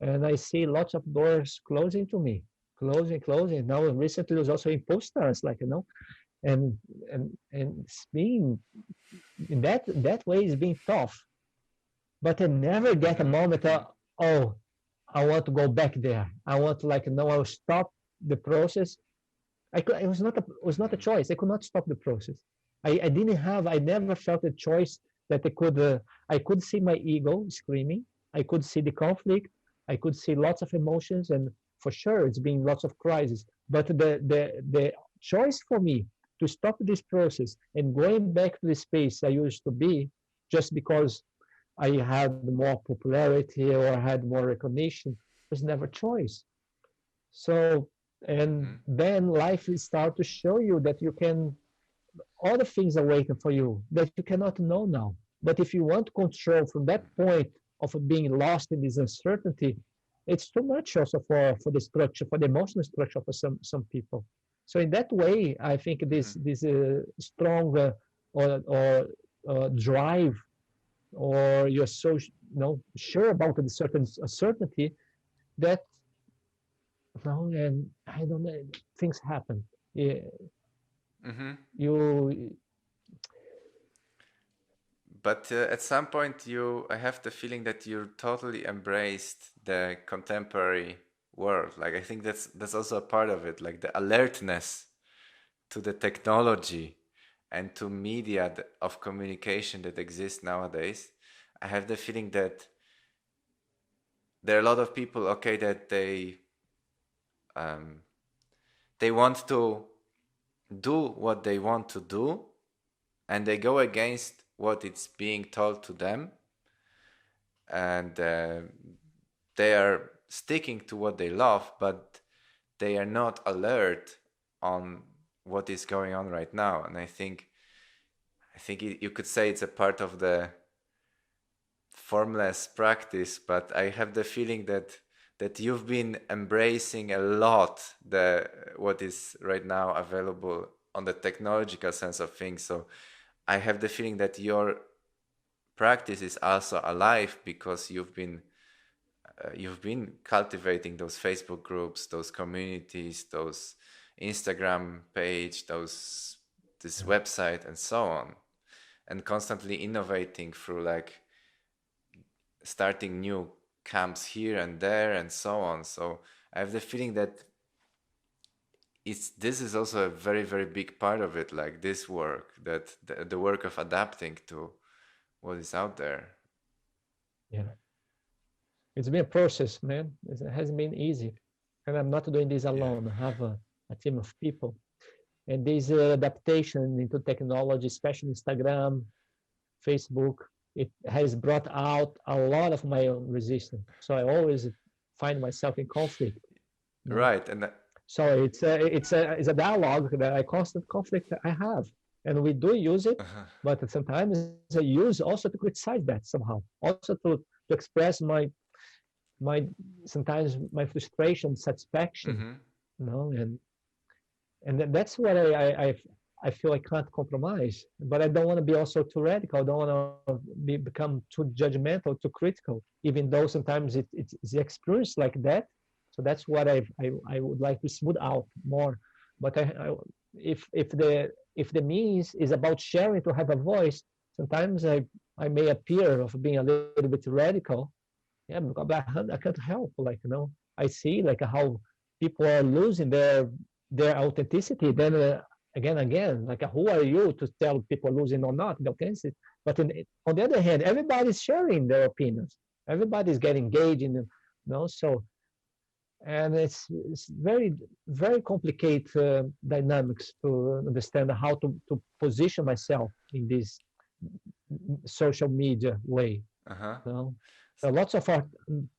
Speaker 1: And I see lots of doors closing to me, closing. Now recently it was also in post dance, and it's being in that way it's been tough. But I never get a
Speaker 2: Mm-hmm.
Speaker 1: moment oh, I want to go back there. I want to no, I'll stop the process. It was not a
Speaker 2: Mm-hmm.
Speaker 1: choice. I could not stop the process. I never felt a choice that I could see my ego screaming. I could see the conflict. I could see lots of emotions, and for sure it's been lots of crises. But the choice for me to stop this process and going back to the space I used to be, just because I had more popularity or had more recognition, was never choice. So, and
Speaker 2: Mm-hmm.
Speaker 1: then life will start to show you that you can, all the things are waiting for you that you cannot know now. But if you want control from that point of being lost in this uncertainty, it's too much also for the structure, for the emotional structure for some people. So in that way, I think
Speaker 2: Mm-hmm.
Speaker 1: this strong or drive, or you're so sure about a certain certainty that and I don't know, things happen. Yeah,
Speaker 2: Mm-hmm.
Speaker 1: you
Speaker 2: But at some point, I have the feeling that you totally embraced the contemporary world. Like I think that's also a part of it, like the alertness to the technology and to media of communication that exists nowadays. I have the feeling that there are a lot of people, okay, that um, they want to do what they want to do, and they go against what it's being told to them, and they are sticking to what they love, but they are not alert on what is going on right now. And I think you could say it's a part of the formless practice, but I have the feeling that you've been embracing a lot the what is right now available on the technological sense of things. So I have the feeling that your practice is also alive because you've been cultivating those Facebook groups, those communities, those Instagram page, this website, and so on, and constantly innovating through like starting new camps here and there and so on. So I have the feeling that this is also a very, very big part of it, like this work, that the work of adapting to what is out there.
Speaker 1: yeah, it's been a process, man. It hasn't been easy, and I'm not doing this
Speaker 2: Yeah.
Speaker 1: alone. I have a team of people, and this adaptation into technology, especially Instagram, Facebook, it has brought out a lot of my own resistance. So I always find myself in conflict. You know?
Speaker 2: Right. And
Speaker 1: So it's a dialogue, that a constant conflict I have, and we do use it, but sometimes I use also to criticize that somehow, also to express my sometimes my frustration, satisfaction,
Speaker 2: mm-hmm.
Speaker 1: and that's what I feel I can't compromise, but I don't want to be also too radical. I don't want to become too judgmental, too critical, even though sometimes it's experienced like that. So that's what I would like to smooth out more. But if the means is about sharing to have a voice, sometimes I may appear of being a little bit radical. Yeah, because I can't help. I see how people are losing their authenticity. Then again, who are you to tell people losing or not the authenticity? But on the other hand, everybody's sharing their opinions. Everybody's getting engaged so, and it's very, very complicated dynamics to understand how to position myself in this social media way.
Speaker 2: Uh-huh.
Speaker 1: You know? So lots of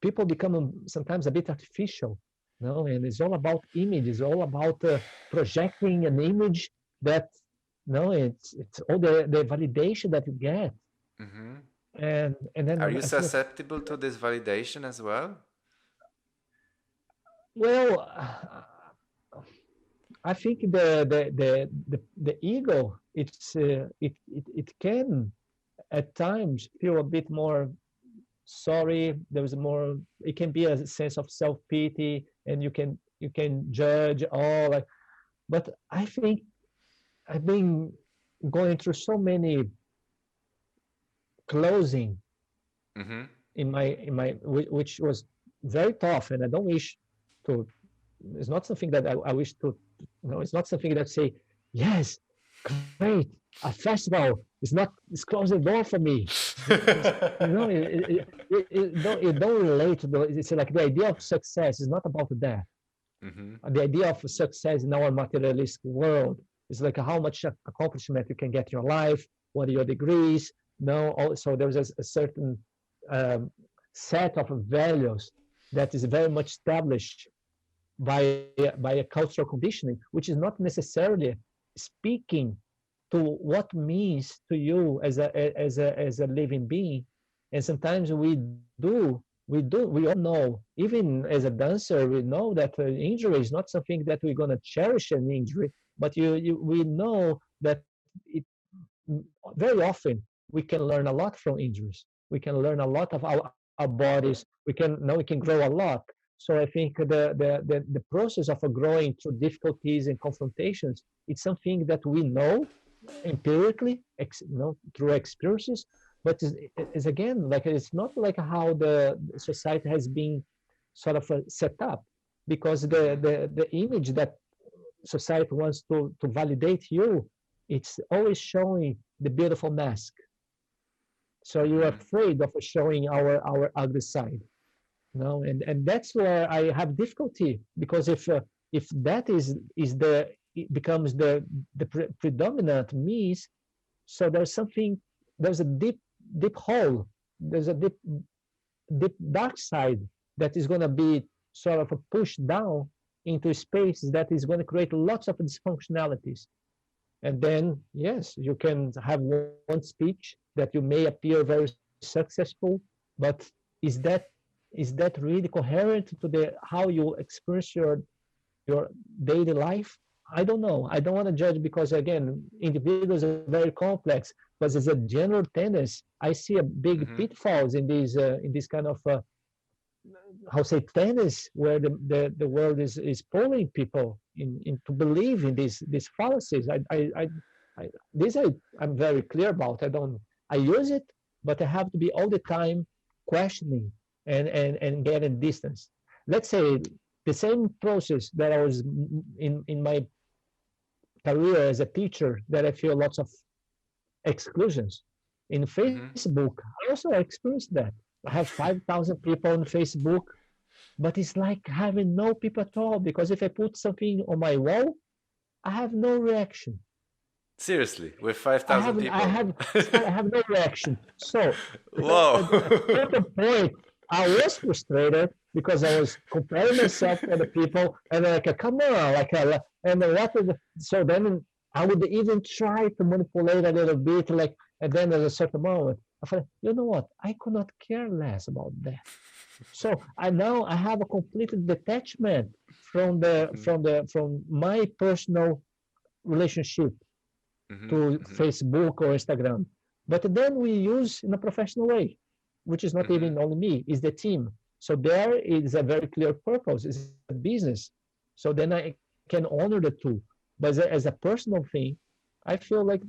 Speaker 1: people become sometimes a bit artificial, and it's all about image. It's all about projecting an image that No, it's all the validation that you get,
Speaker 2: Mm-hmm.
Speaker 1: and then
Speaker 2: Are you
Speaker 1: I feel like,
Speaker 2: susceptible to this validation as well?
Speaker 1: well, I think the ego, it can at times feel a bit more sorry. There's more. It can be a sense of self pity, and you can judge all. Like, but I think I've been going through so many closing
Speaker 2: Mm-hmm.
Speaker 1: in my which was very tough, and I don't wish to. It's not something that I wish to. It's not something that say yes, great, a festival it's closing the door for me. It don't relate to the. It's like the idea of success is not about that.
Speaker 2: Mm-hmm.
Speaker 1: The idea of success in our materialistic world is like how much accomplishment you can get in your life, what are your degrees. No, also there's a certain um, set of values that is very much established by a cultural conditioning, which is not necessarily speaking to what means to you as a living being. And sometimes we all know, even as a dancer, we know that injury is not something that we're going to cherish an injury, but we know that it very often we can learn a lot from injuries. We can learn a lot of our bodies. We can grow a lot. So I think the process of growing through difficulties and confrontations, it's something that we know empirically, through experiences, but is again like it's not like how the society has been sort of set up, because
Speaker 2: Mm-hmm.
Speaker 1: the image that society wants to validate you, it's always showing the beautiful mask. So you're
Speaker 2: Mm-hmm.
Speaker 1: afraid of showing our ugly side. No, and that's where I have difficulty, because if that is the it becomes the predominant means, so there's a deep hole, there's a deep dark side that is going to be sort of pushed down into space that is going to create lots of dysfunctionalities. And then yes, you can have one speech that you may appear very successful, but is that really coherent to the how you experience your daily life? I don't know. I don't want to judge, because again, individuals are very complex. But as a general tendency, I see a big
Speaker 2: Mm-hmm.
Speaker 1: pitfalls in this kind of how say tennis, where the world is pulling people in to believe in these fallacies. I this I'm very clear about. I use it, but I have to be all the time questioning and getting distance. Let's say the same process that I was in my career as a teacher, that I feel lots of exclusions. In
Speaker 2: Mm-hmm.
Speaker 1: Facebook, I also experienced that. I have 5,000 people on Facebook, but it's like having no people at all, because if I put something on my wall, I have no reaction.
Speaker 2: Seriously, with
Speaker 1: I
Speaker 2: 5,000
Speaker 1: have I
Speaker 2: people.
Speaker 1: have I have no reaction. So
Speaker 2: Whoa.
Speaker 1: at a certain point, I was frustrated because I was comparing myself to other people, and like, come on, and so then I would even try to manipulate a little bit, like, and then at a certain moment, I thought, you know what? I could not care less about that. So I have a complete detachment
Speaker 2: Mm-hmm.
Speaker 1: from my personal relationship
Speaker 2: Mm-hmm.
Speaker 1: to
Speaker 2: Mm-hmm.
Speaker 1: Facebook or Instagram. But then we use in a professional way, which is not
Speaker 2: Mm-hmm.
Speaker 1: even only me, is the team. So there is a very clear purpose, it's a business. So then I can honor the two. But as a personal thing, I feel like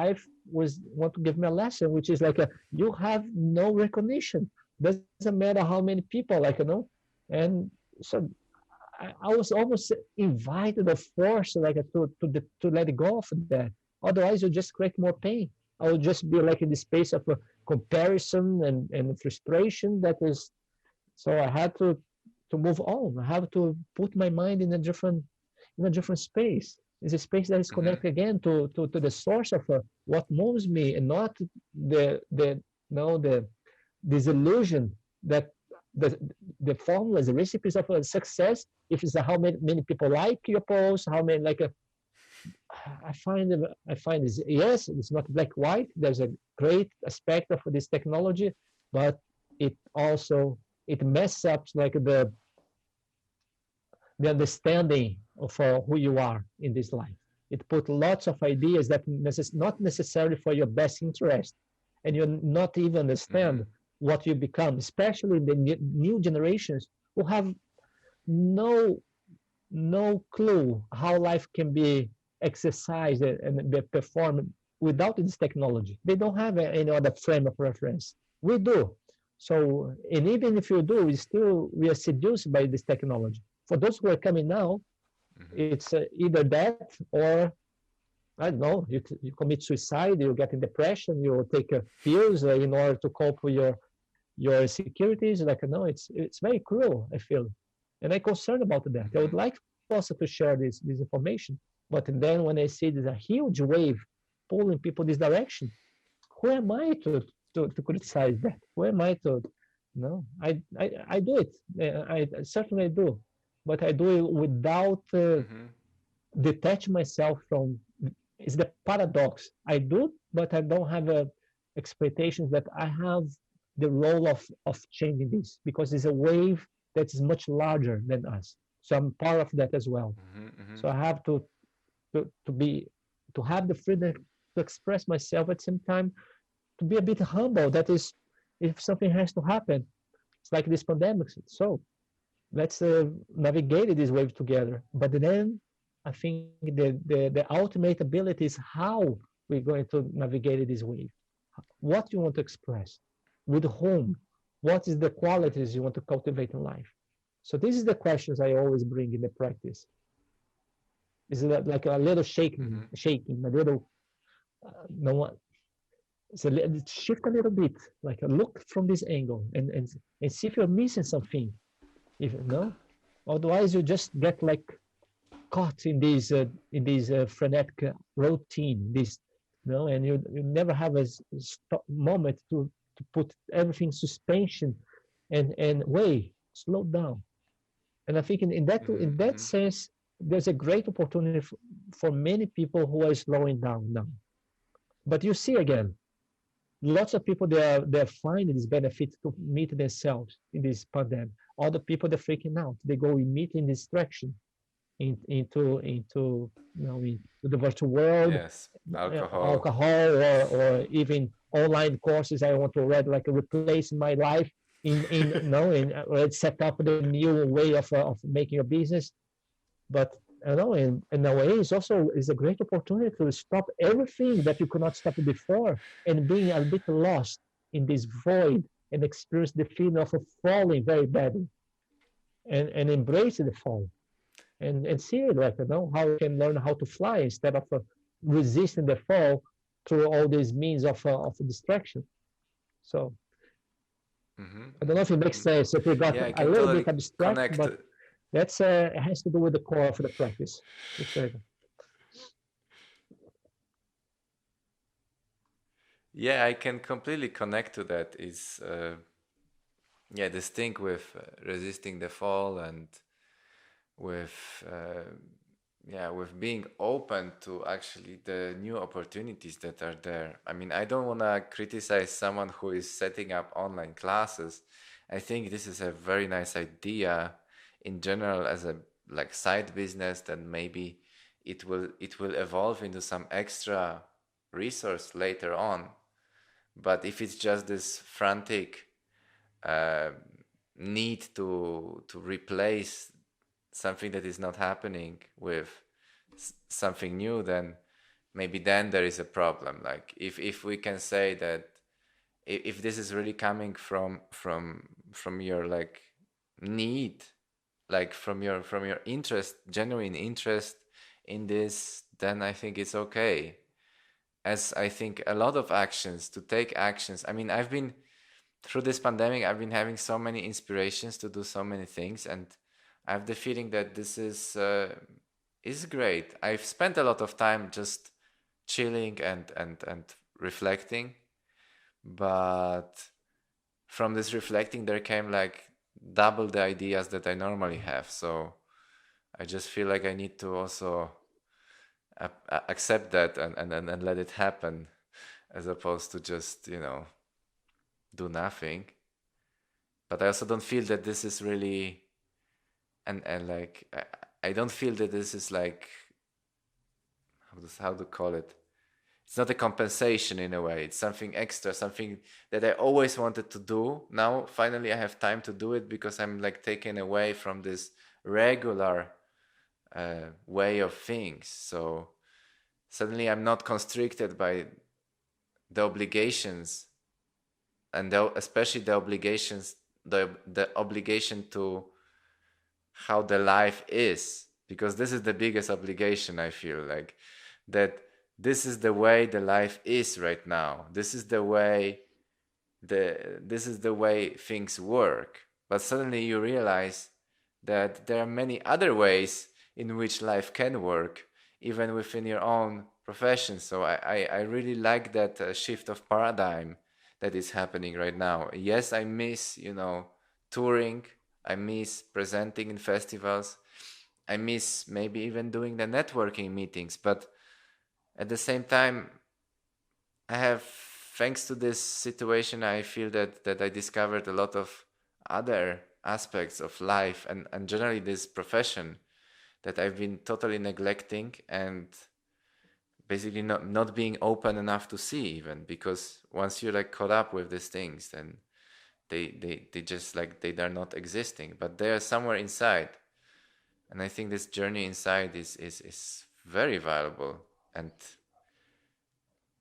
Speaker 1: life was want to give me a lesson, which is like you have no recognition. Doesn't matter how many people, and so I was almost invited or forced like to let go of that. Otherwise, you just create more pain. I would just be like in the space of a comparison and frustration. That is, so I had to move on. I have to put my mind in a different space. It's a space that is
Speaker 2: Mm-hmm.
Speaker 1: connected again to the source of what moves me, and not the no the this illusion that the the formulas, the recipes of success, if it's how many people like your post, how many like I find is, yes, it's not black white. There's a great aspect of this technology, but it also it messes up like the understanding of who you are in this life. It put lots of ideas that not necessarily for your best interest, and you not even
Speaker 2: Mm-hmm.
Speaker 1: understand what you become, especially the new generations who have no no clue how life can be exercised and be performed without this technology. They don't have any other frame of reference. We do. So, and even if you do, we are seduced by this technology. For those who are coming now,
Speaker 2: Mm-hmm.
Speaker 1: it's either that or I don't know. You commit suicide, you get in depression, you take pills in order to cope with your insecurities. Like no, it's very cruel. I feel, and I'm concerned about that. I would
Speaker 2: Mm-hmm.
Speaker 1: like also to share this information, but then when I see there's a huge wave pulling people this direction, who am I to criticize that? Who am I to? No, I do it. I certainly do, but I do it without
Speaker 2: Mm-hmm.
Speaker 1: detach myself from. It's the paradox. I do, but I don't have expectations that I have the role of changing this because it's a wave that is much larger than us. So I'm part of that as well.
Speaker 2: Mm-hmm.
Speaker 1: So I have to be to have the freedom to express myself at the same time, to be a bit humble. That is, if something has to happen, it's like this pandemic. So let's navigate this wave together. But then I think the ultimate ability is how we're going to navigate this wave. What you want to express, with whom, what is the qualities you want to cultivate in life. So this is the questions I always bring in the practice. Is like a little
Speaker 2: Mm-hmm.
Speaker 1: shaking, a little no one. So shift a little bit, like look from this angle and see if you're missing something. If no, otherwise you just get like caught in this frenetic routine. This no, and you never have a stop moment to put everything suspension and way slow down. And I think in that
Speaker 2: Mm-hmm.
Speaker 1: sense, there's a great opportunity for many people who are slowing down now. But you see again, lots of people they're finding this benefit to meet themselves in this pandemic. Other people they're freaking out. They go immediately in distraction into into the virtual world,
Speaker 2: Yes. Alcohol.
Speaker 1: alcohol or even online courses. I want to read like replace my life in no in set up the new way of making a business. But I know in a way it's also is a great opportunity to stop everything that you could not stop before and being a bit lost in this void and experience the feeling of falling very badly and embrace the fall and see it like how you can learn how to fly instead of resisting the fall through all these means of distraction. So
Speaker 2: Mm-hmm.
Speaker 1: I don't know if it makes
Speaker 2: Mm-hmm.
Speaker 1: sense if we got
Speaker 2: Yeah, I
Speaker 1: a
Speaker 2: can
Speaker 1: little
Speaker 2: totally
Speaker 1: bit abstract,
Speaker 2: connect.
Speaker 1: but that's it has to do with the core of the practice. It's
Speaker 2: Yeah, I can completely connect to that. Is yeah, this thing with resisting the fall and with yeah, with being open to actually the new opportunities that are there. I mean, I don't want to criticize someone who is setting up online classes. I think this is a very nice idea in general as a like side business. Then maybe it will evolve into some extra resource later on. But if it's just this frantic uh, need to replace something that is not happening with something new, then maybe then there is a problem. Like if we can say that if this is really coming from your like need, like from your interest, genuine interest in this, then I think it's okay. As I think a lot of actions, to take actions, I mean, I've been through this pandemic, I've been having so many inspirations to do so many things, and I have the feeling that this is great. I've spent a lot of time just chilling and reflecting, but from this reflecting there came like double the ideas that I normally have. So I just feel like I need to also accept that and let it happen, as opposed to just, do nothing. But I also don't feel that this is really, and like, I don't feel that this is like, how to call it? It's not a compensation in a way. It's something extra, something that I always wanted to do. Now, finally, I have time to do it because I'm like taken away from this regular way of things. So suddenly I'm not constricted by the obligations, and especially the obligation to how the life is, because this is the biggest obligation. I feel like that this is the way the life is right now. This is the way things work. But suddenly you realize that there are many other ways in which life can work, even within your own profession. So I really like that shift of paradigm that is happening right now. Yes, I miss, touring. I miss presenting in festivals. I miss maybe even doing the networking meetings. But at the same time, I have, thanks to this situation, I feel that I discovered a lot of other aspects of life and generally this profession that I've been totally neglecting and basically not being open enough to see, even because once you're like caught up with these things, then they just like they're not existing, but they're somewhere inside. And I think this journey inside is very valuable. And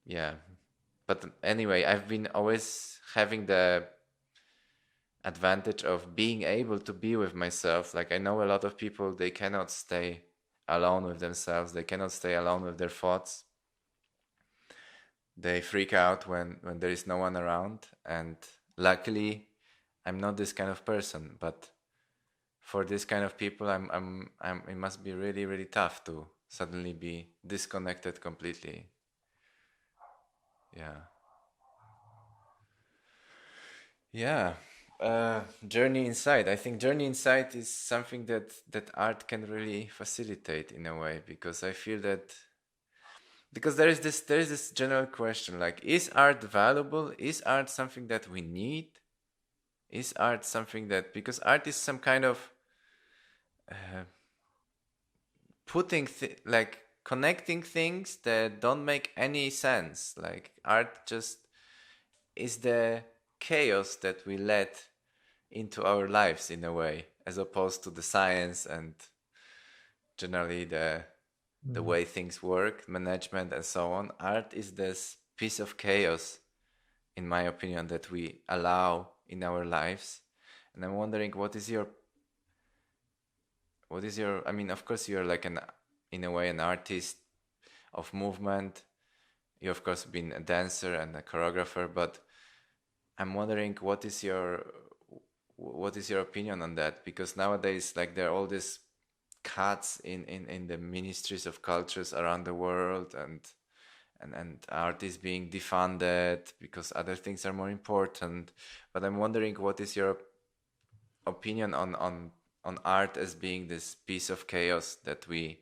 Speaker 2: yeah, but anyway, I've been always having the advantage of being able to be with myself. Like, I know a lot of people, they cannot stay alone with themselves, they cannot stay alone with their thoughts. They freak out when there is no one around, and luckily I'm not this kind of person. But for this kind of people, it must be really, really tough to suddenly be disconnected completely. Yeah. Yeah. Journey inside. I think journey inside is something that art can really facilitate in a way, because I feel that, because there is this general question, like, is art valuable? Is art something that we need? Is art something that, because art is some kind of uh, like connecting things that don't make any sense. Like, art just is the chaos that we let into our lives in a way, as opposed to the science and generally the way things work, management and so on. Art is this piece of chaos, in my opinion, that we allow in our lives. And I'm wondering, I mean, of course you're like in a way an artist of movement. You of course been a dancer and a choreographer, but I'm wondering what is your opinion on that? Because nowadays, like, there are all these cuts in the ministries of cultures around the world, and art is being defunded because other things are more important. But I'm wondering, what is your opinion on art as being this piece of chaos that we,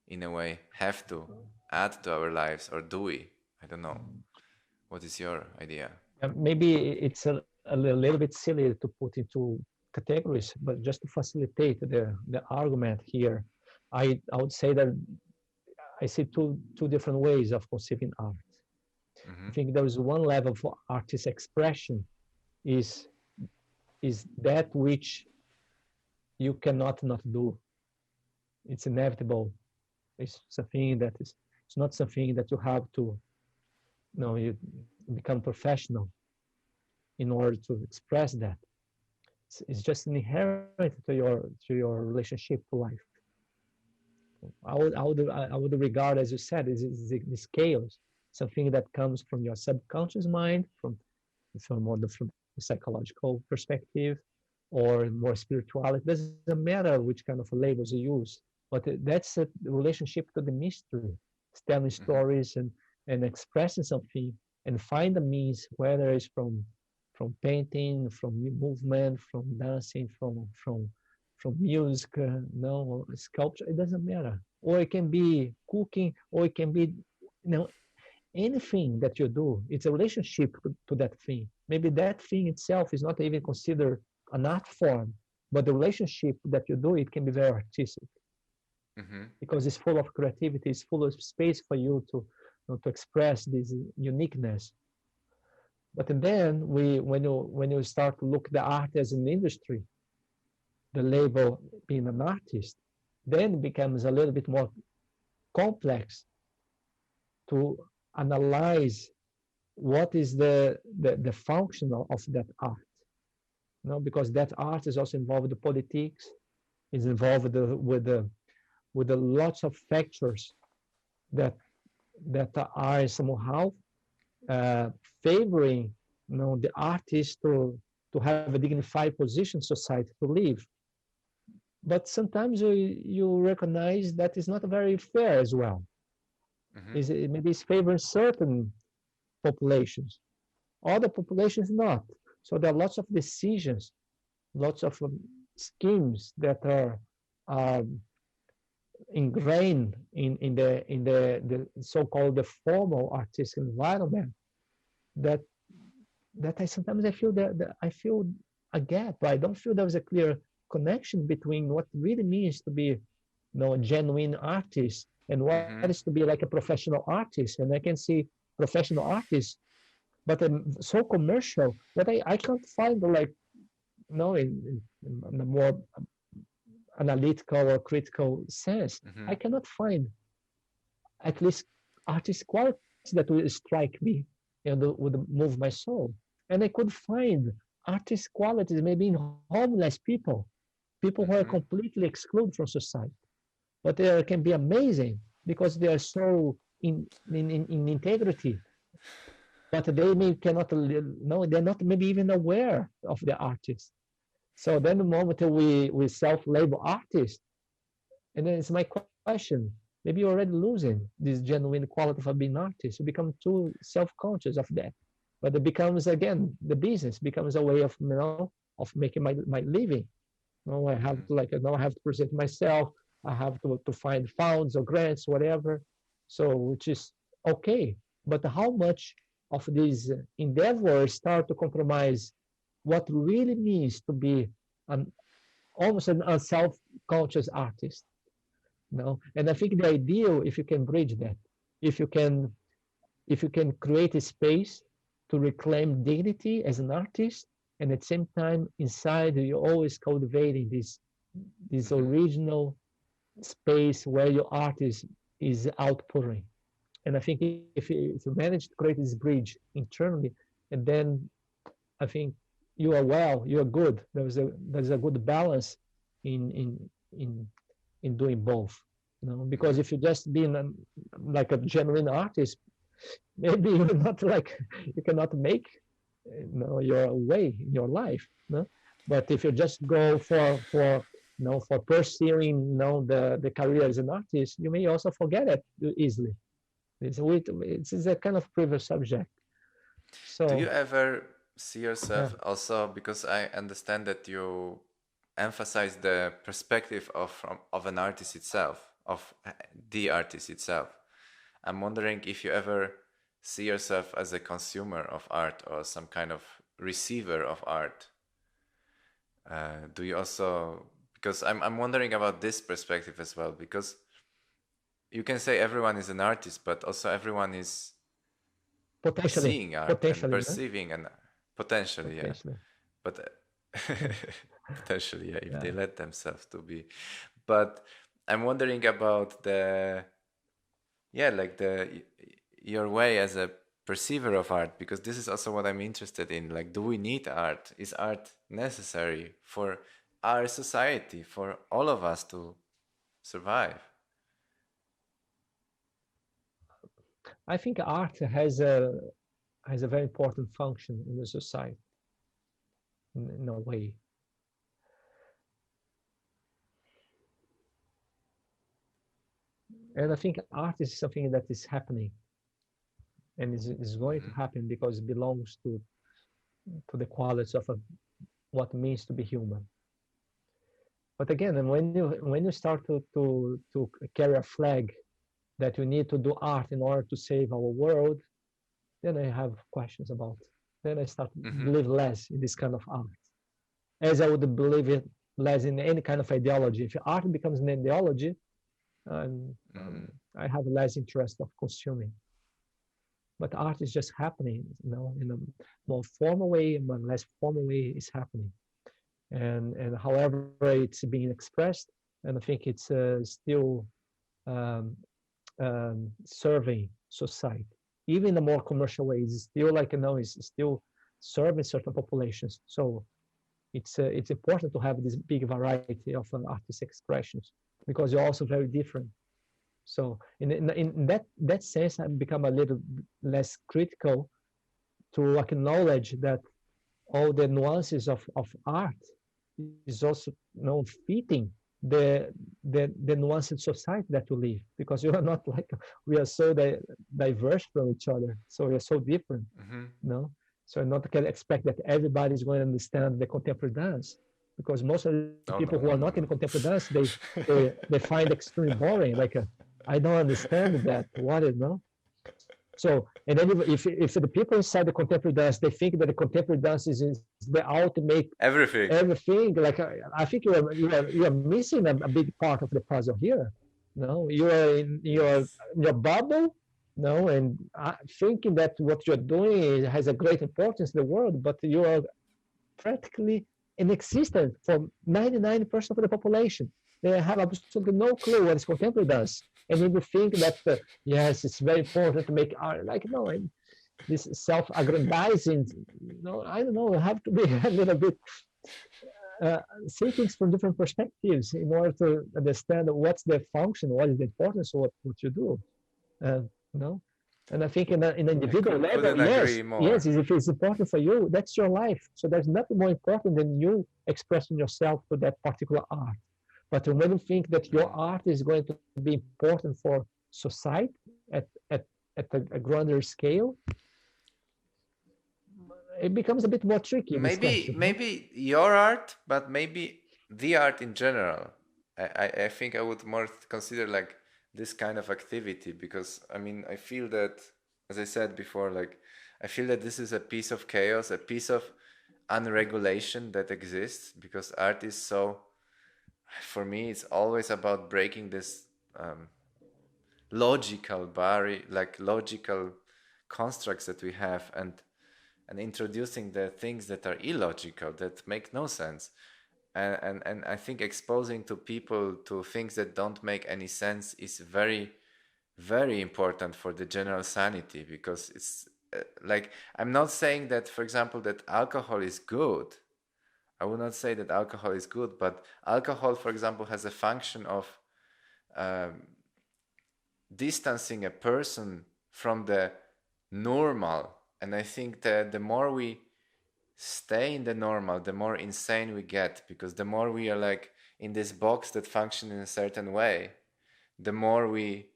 Speaker 2: in a way, have to add to our lives, or do we? I don't know. What is your idea?
Speaker 1: Maybe it's a little bit silly to put into categories, but just to facilitate the argument here, I would say that I see two different ways of conceiving art. I think there is one level for artist expression is that which you cannot not do. It's inevitable. It's something that is, it's not something that you have to, you become professional in order to express that. It's just inherent to your relationship to life. I would regard, as you said, is this chaos, something that comes from your subconscious mind, from the psychological perspective, or more spirituality. It doesn't matter which kind of labels you use, but that's a relationship to the mystery, telling stories and expressing something, and find a means, whether it's from painting, from movement, from dancing, from music, no sculpture. It doesn't matter. Or it can be cooking, or it can be, anything that you do. It's a relationship to that thing. Maybe that thing itself is not even considered an art form, but the relationship that you do, it can be very artistic
Speaker 2: Mm-hmm.
Speaker 1: because it's full of creativity. It's full of space for you to express this uniqueness. But then when you start to look the art as an industry, the label being an artist, then it becomes a little bit more complex to analyze what is the function of that art. Because that art is also involved with the politics, is involved with the lots of factors that that are somehow uh, favoring the artist to have a dignified position in society to live. But sometimes you recognize that is not very fair as well.
Speaker 2: Mm-hmm.
Speaker 1: Is it maybe it's favoring certain populations, other populations not. So there are lots of decisions, lots of schemes that are um, ingrained in the so-called the formal artistic environment that I sometimes I feel that I feel a gap. I don't feel there was a clear connection between what really means to be a genuine artist and what is
Speaker 2: Mm-hmm.
Speaker 1: to be like a professional artist. And I can see professional artists, but so commercial that I can't find like in a more analytical or critical sense.
Speaker 2: Mm-hmm.
Speaker 1: I cannot find at least artist qualities that would strike me and would move my soul. And I could find artist qualities maybe in homeless people who are
Speaker 2: Mm-hmm.
Speaker 1: completely excluded from society. But they can be amazing because they are so in integrity. But they may cannot no, they're not maybe even aware of the artist. So then the moment we self-label artist, and then it's my question, maybe you're already losing this genuine quality of being an artist. You become too self-conscious of that. But it becomes again the business becomes a way of of making my living. No, I have
Speaker 2: Mm-hmm.
Speaker 1: to like now I have to present myself. I have to find funds or grants, whatever. So which is okay. But how much of these endeavors start to compromise what really means to be an almost a self-conscious artist? And I think the ideal, if you can bridge that, if you can create a space to reclaim dignity as an artist, and at the same time inside you're always cultivating this
Speaker 2: Mm-hmm.
Speaker 1: original space where your art is outpouring. And I think if you manage to create this bridge internally, and then I think you are good. There's a good balance in in in in doing both. Because
Speaker 2: Mm-hmm.
Speaker 1: if you just being like a genuine artist, maybe you're not like you cannot make your way in your life. But if you just go for pursuing the career as an artist, you may also forget it easily. It's a kind of previous subject.
Speaker 2: Do you
Speaker 1: So
Speaker 2: ever see
Speaker 1: yeah,
Speaker 2: yourself also, because I understand that you emphasize the perspective of an artist itself, of the artist itself. I'm wondering if you ever see yourself as a consumer of art or some kind of receiver of art. Do you also, because I'm wondering about this perspective as well, because you can say everyone is an artist, but also everyone is
Speaker 1: potentially,
Speaker 2: seeing art and
Speaker 1: potentially, no?
Speaker 2: perceiving and potentially, yeah,
Speaker 1: Potentially,
Speaker 2: but
Speaker 1: yeah,
Speaker 2: potentially, yeah, if they
Speaker 1: yeah.
Speaker 2: let themselves to be. But I'm wondering about the, yeah, like your way as a perceiver of art, because this is also what I'm interested in. Like, do we need art? Is art necessary for our society, for all of us to survive?
Speaker 1: I think art has a very important function in the society in a way. And I think art is something that is happening and is going to
Speaker 2: Mm-hmm.
Speaker 1: happen because it belongs to the qualities of what it means to be human. But again, and when you start to carry a flag that you need to do art in order to save our world, then I have questions about. Then I start to
Speaker 2: Mm-hmm.
Speaker 1: believe less in this kind of art, as I would believe it less in any kind of ideology. If art becomes an ideology, um, um,
Speaker 2: Mm.
Speaker 1: I have less interest of consuming. But art is just happening, in a more formal way, a less formal way, is happening. And however it's being expressed, and I think it's still um, serving society, even in a more commercial way. It's still it's still serving certain populations. So it's important to have this big variety of artistic expressions, because you're also very different. So in that sense, I've become a little less critical to acknowledge that all the nuances of art is also fitting the nuanced society that we live, because you are not like we are so diverse from each other, so we are so different.
Speaker 2: Mm-hmm.
Speaker 1: So I not can expect that everybody is going to understand the contemporary dance, because most of the people
Speaker 2: No,
Speaker 1: who are
Speaker 2: no,
Speaker 1: not
Speaker 2: no,
Speaker 1: in
Speaker 2: no,
Speaker 1: contemporary
Speaker 2: no.
Speaker 1: dance, they find extremely boring. Like I don't understand that. What is no? So, and then if the people inside the contemporary dance, they think that the contemporary dance is the ultimate
Speaker 2: Everything.
Speaker 1: everything, like I think you are missing a big part of the puzzle here. No, you are in
Speaker 2: Yes.
Speaker 1: your bubble. No, and thinking that what you're doing has a great importance in the world, but you are practically inexistent for 99% of the population. They have absolutely no clue what is contemporary dance. And if you think that, yes, it's very important to make art, like, no, this self-aggrandizing, I don't know, have to be a little bit, see things from different perspectives in order to understand what's the function, what is the importance of what you do. You know, and I think in an individual level,
Speaker 2: Couldn't
Speaker 1: yes,
Speaker 2: agree
Speaker 1: yes,
Speaker 2: more.
Speaker 1: if it's important for you, that's your life. So there's nothing more important than you expressing yourself to that particular art. But when you think that your
Speaker 2: Mm.
Speaker 1: art is going to be important for society at at at a grander scale, it becomes a bit more tricky, this
Speaker 2: Maybe
Speaker 1: question, no?
Speaker 2: maybe your art, but maybe the art in general. I think I would more consider like this kind of activity, because I mean I feel that, as I said before, like I feel that this is a piece of chaos, a piece of unregulation that exists, because art is so, for me it's always about breaking this um, logical barrier, like logical constructs that we have, and introducing the things that are illogical, that make no sense. And I think exposing to people to things that don't make any sense is very, very important for the general sanity, because it's like, I'm not saying that, for example, that alcohol is good. I would not say that alcohol is good, but alcohol, for example, has a function of um, distancing a person from the normal. And I think that the more we stay in the normal, the more insane we get, because the more we are like in this box that function in a certain way, the more we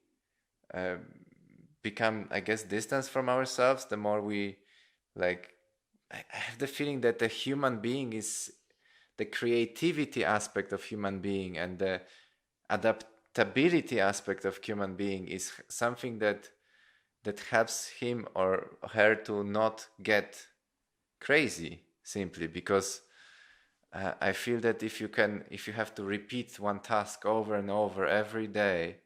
Speaker 2: uh, become, I guess, distance from ourselves, the more we like. I have the feeling that the human being is the creativity aspect of human being, and the adaptability aspect of human being is something that helps him or her to not get crazy, simply because I feel that if you have to repeat one task over and over every day,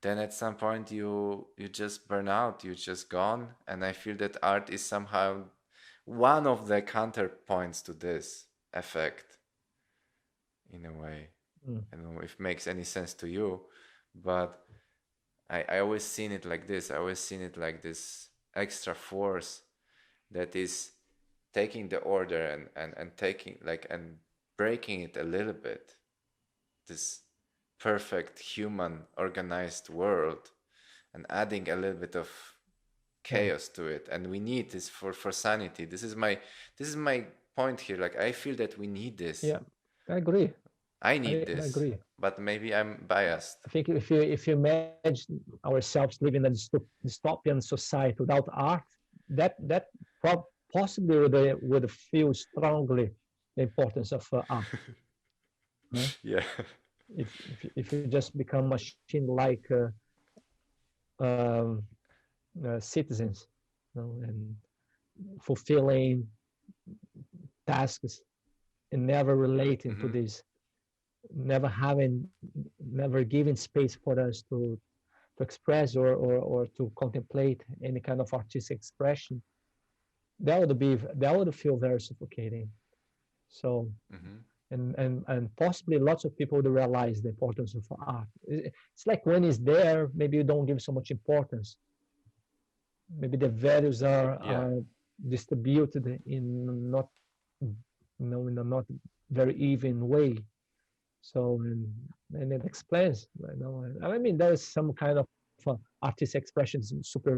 Speaker 2: then at some point you just burn out, you're just gone. And I feel that art is somehow one of the counterpoints to this effect, in a way.
Speaker 1: Mm.
Speaker 2: I don't know if it makes any sense to you, but I always seen it like this. I always seen it like this extra force that is taking the order and taking like and breaking it a little bit. This perfect human organized world, and adding a little bit of
Speaker 1: Yeah,
Speaker 2: chaos to it. And we need this for sanity. This is my point here. Like I feel that we need this.
Speaker 1: yeah, I agree.
Speaker 2: I
Speaker 1: I
Speaker 2: need this.
Speaker 1: agree.
Speaker 2: But maybe I'm biased.
Speaker 1: I think if you imagine ourselves living in a dystopian society without art, that possibly would feel strongly the importance of art. No?
Speaker 2: Yeah.
Speaker 1: If you just become machine-like um, citizens, you know, and fulfilling tasks and never relating to
Speaker 2: Hmm.
Speaker 1: this, never giving space for us to express or to contemplate any kind of artistic expression, that would feel very suffocating. So
Speaker 2: Hmm.
Speaker 1: and possibly lots of people would realize the importance of art. It's like when it's there, maybe you don't give so much importance. Maybe the values
Speaker 2: Yeah.
Speaker 1: are distributed in not, in a not very even way. So and it explains, I mean, there is some kind of artistic expressions super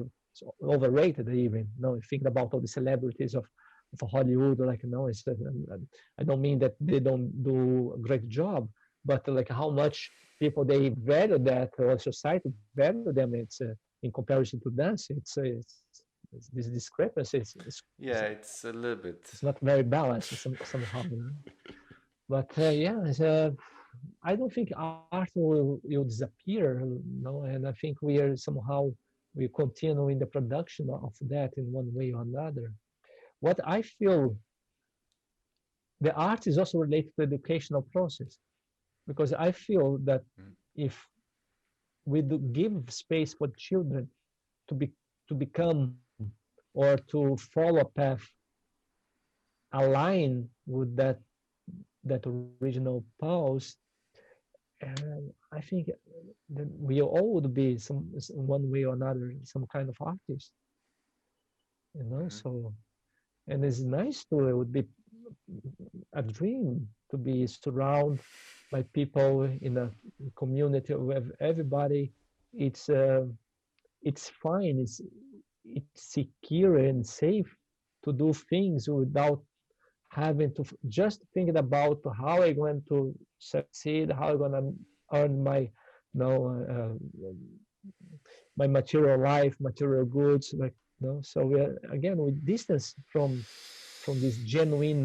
Speaker 1: overrated even. Thinking about all the celebrities of Hollywood, like, it's I don't mean that they don't do a great job, but like how much people they value that, or society value them. It's in comparison to dance. It's this discrepancy.
Speaker 2: Yeah, it's a little bit.
Speaker 1: It's not very balanced somehow. But yeah, I don't think art will disappear, and I think we continue in the production of that in one way or another. What I feel, the art is also related to the educational process, because I feel that
Speaker 2: Mhm.
Speaker 1: if we do give space for children to be to become or to follow a path aligned with that original pose, I think that we all would be one way or another some kind of artist,
Speaker 2: Mhm.
Speaker 1: So, and it's nice to it would be a dream to be surrounded by people in a community with everybody. It's uh, it's fine. It's secure and safe to do things without having to just thinking about how I'm going to succeed, how I'm going to earn my, you know, my material life, material goods, like, So we are, again, we distance from this genuine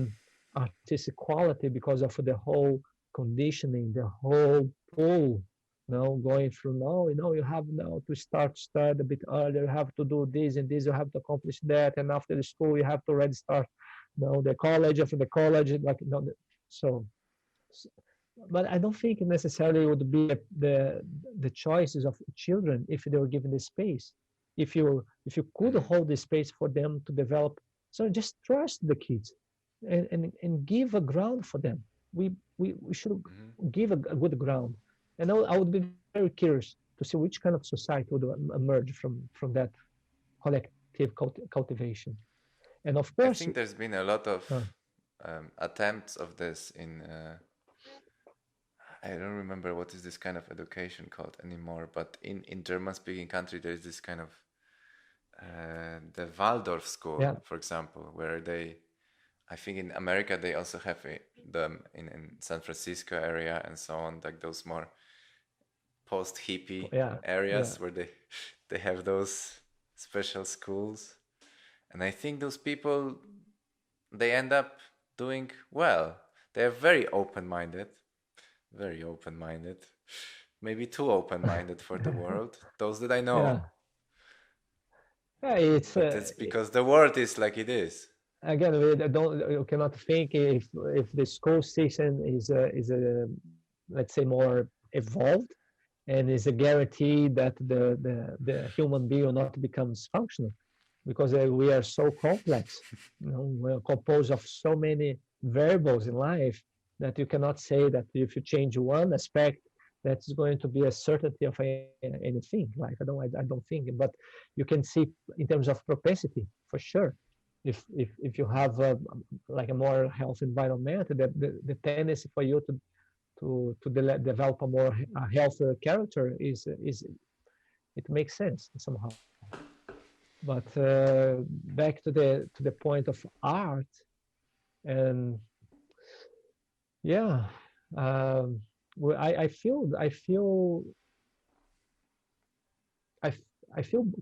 Speaker 1: artistic quality because of the whole conditioning, the whole pull. Going through now, you have now to start a bit earlier. You have to do this and this. You have to accomplish that, and after the school, you have to already start. The college after the college, like so but I don't think necessarily it would be the choices of children if they were given the space. If you could
Speaker 2: Mhm.
Speaker 1: hold the space for them to develop, so just trust the kids and give a ground for them. We should
Speaker 2: Mhm.
Speaker 1: give a good ground. And I would be very curious to see which kind of society would emerge from that collective cultivation. And of
Speaker 2: I
Speaker 1: course,
Speaker 2: think there's been a lot of
Speaker 1: uh,
Speaker 2: attempts of this in. I don't remember what is this kind of education called anymore, but in German-speaking country there is this kind of the Waldorf school,
Speaker 1: yeah,
Speaker 2: for example, where they. I think in America they also have them in San Francisco area and so on, like those more post-hippie
Speaker 1: yeah, yeah.
Speaker 2: areas where they have those special schools. And I think those people they end up doing well. They are very open-minded, maybe too open-minded for the world. Those that I know,
Speaker 1: Yeah, yeah, it's
Speaker 2: but that's because the world is like it is.
Speaker 1: again, we don't you cannot think if the school system is a let's say more evolved and is a guarantee that the human being will not becomes functional, because we are so complex. We're composed of so many variables in life that you cannot say that if you change one aspect, that's going to be a certainty of anything. Like I don't think, but you can see in terms of propensity for sure. If you have like a more healthy environment, the tendency for you to develop a more healthier character is it makes sense somehow. But back to the point of art, and yeah, um, I, I feel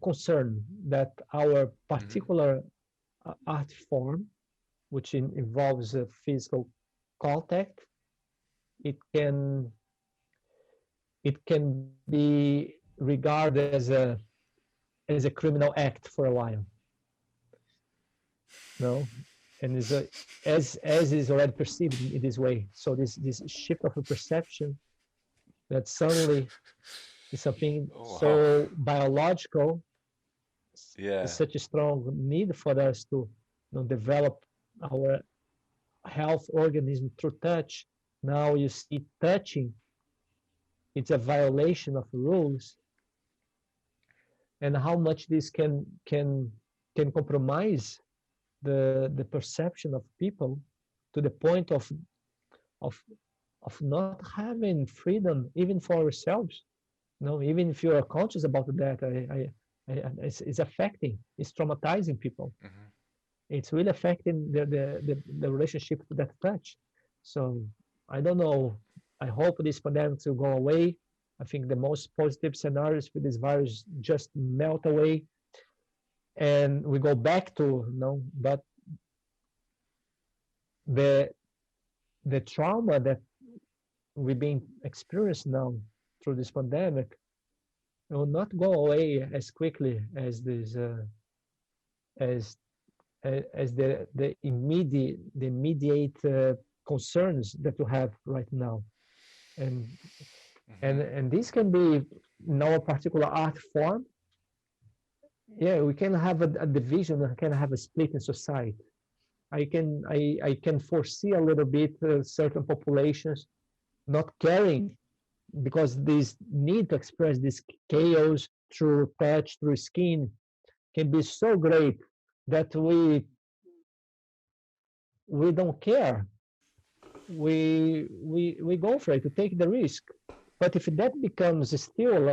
Speaker 1: concerned that our
Speaker 2: Hmm.
Speaker 1: particular art form, which involves physical contact, it can be regarded as a criminal act for a while. No, and as is already perceived in this way. So this shift of a perception that suddenly is something so biological, is such a strong need for us to develop our health organism through touch. Now you see touching, it's a violation of rules, and how much this can compromise the perception of people to the point of not having freedom even for ourselves. Even if you are conscious about that, it's affecting, it's traumatizing people.
Speaker 2: Mm-hmm.
Speaker 1: It's really affecting the relationship to that touch. So I don't know. I hope this pandemic will go away. I think the most positive scenarios for this virus just melt away, and we go back to but the trauma that we've been experiencing now through this pandemic will not go away as quickly as this as the immediate concerns that we have right now, and this can be in our particular art form. Yeah, we can have a division, we can have a split in society. I can foresee a little bit certain populations not caring, because this need to express this chaos through touch, through skin, can be so great that we don't care. We go for it, to take the risk. But if that becomes still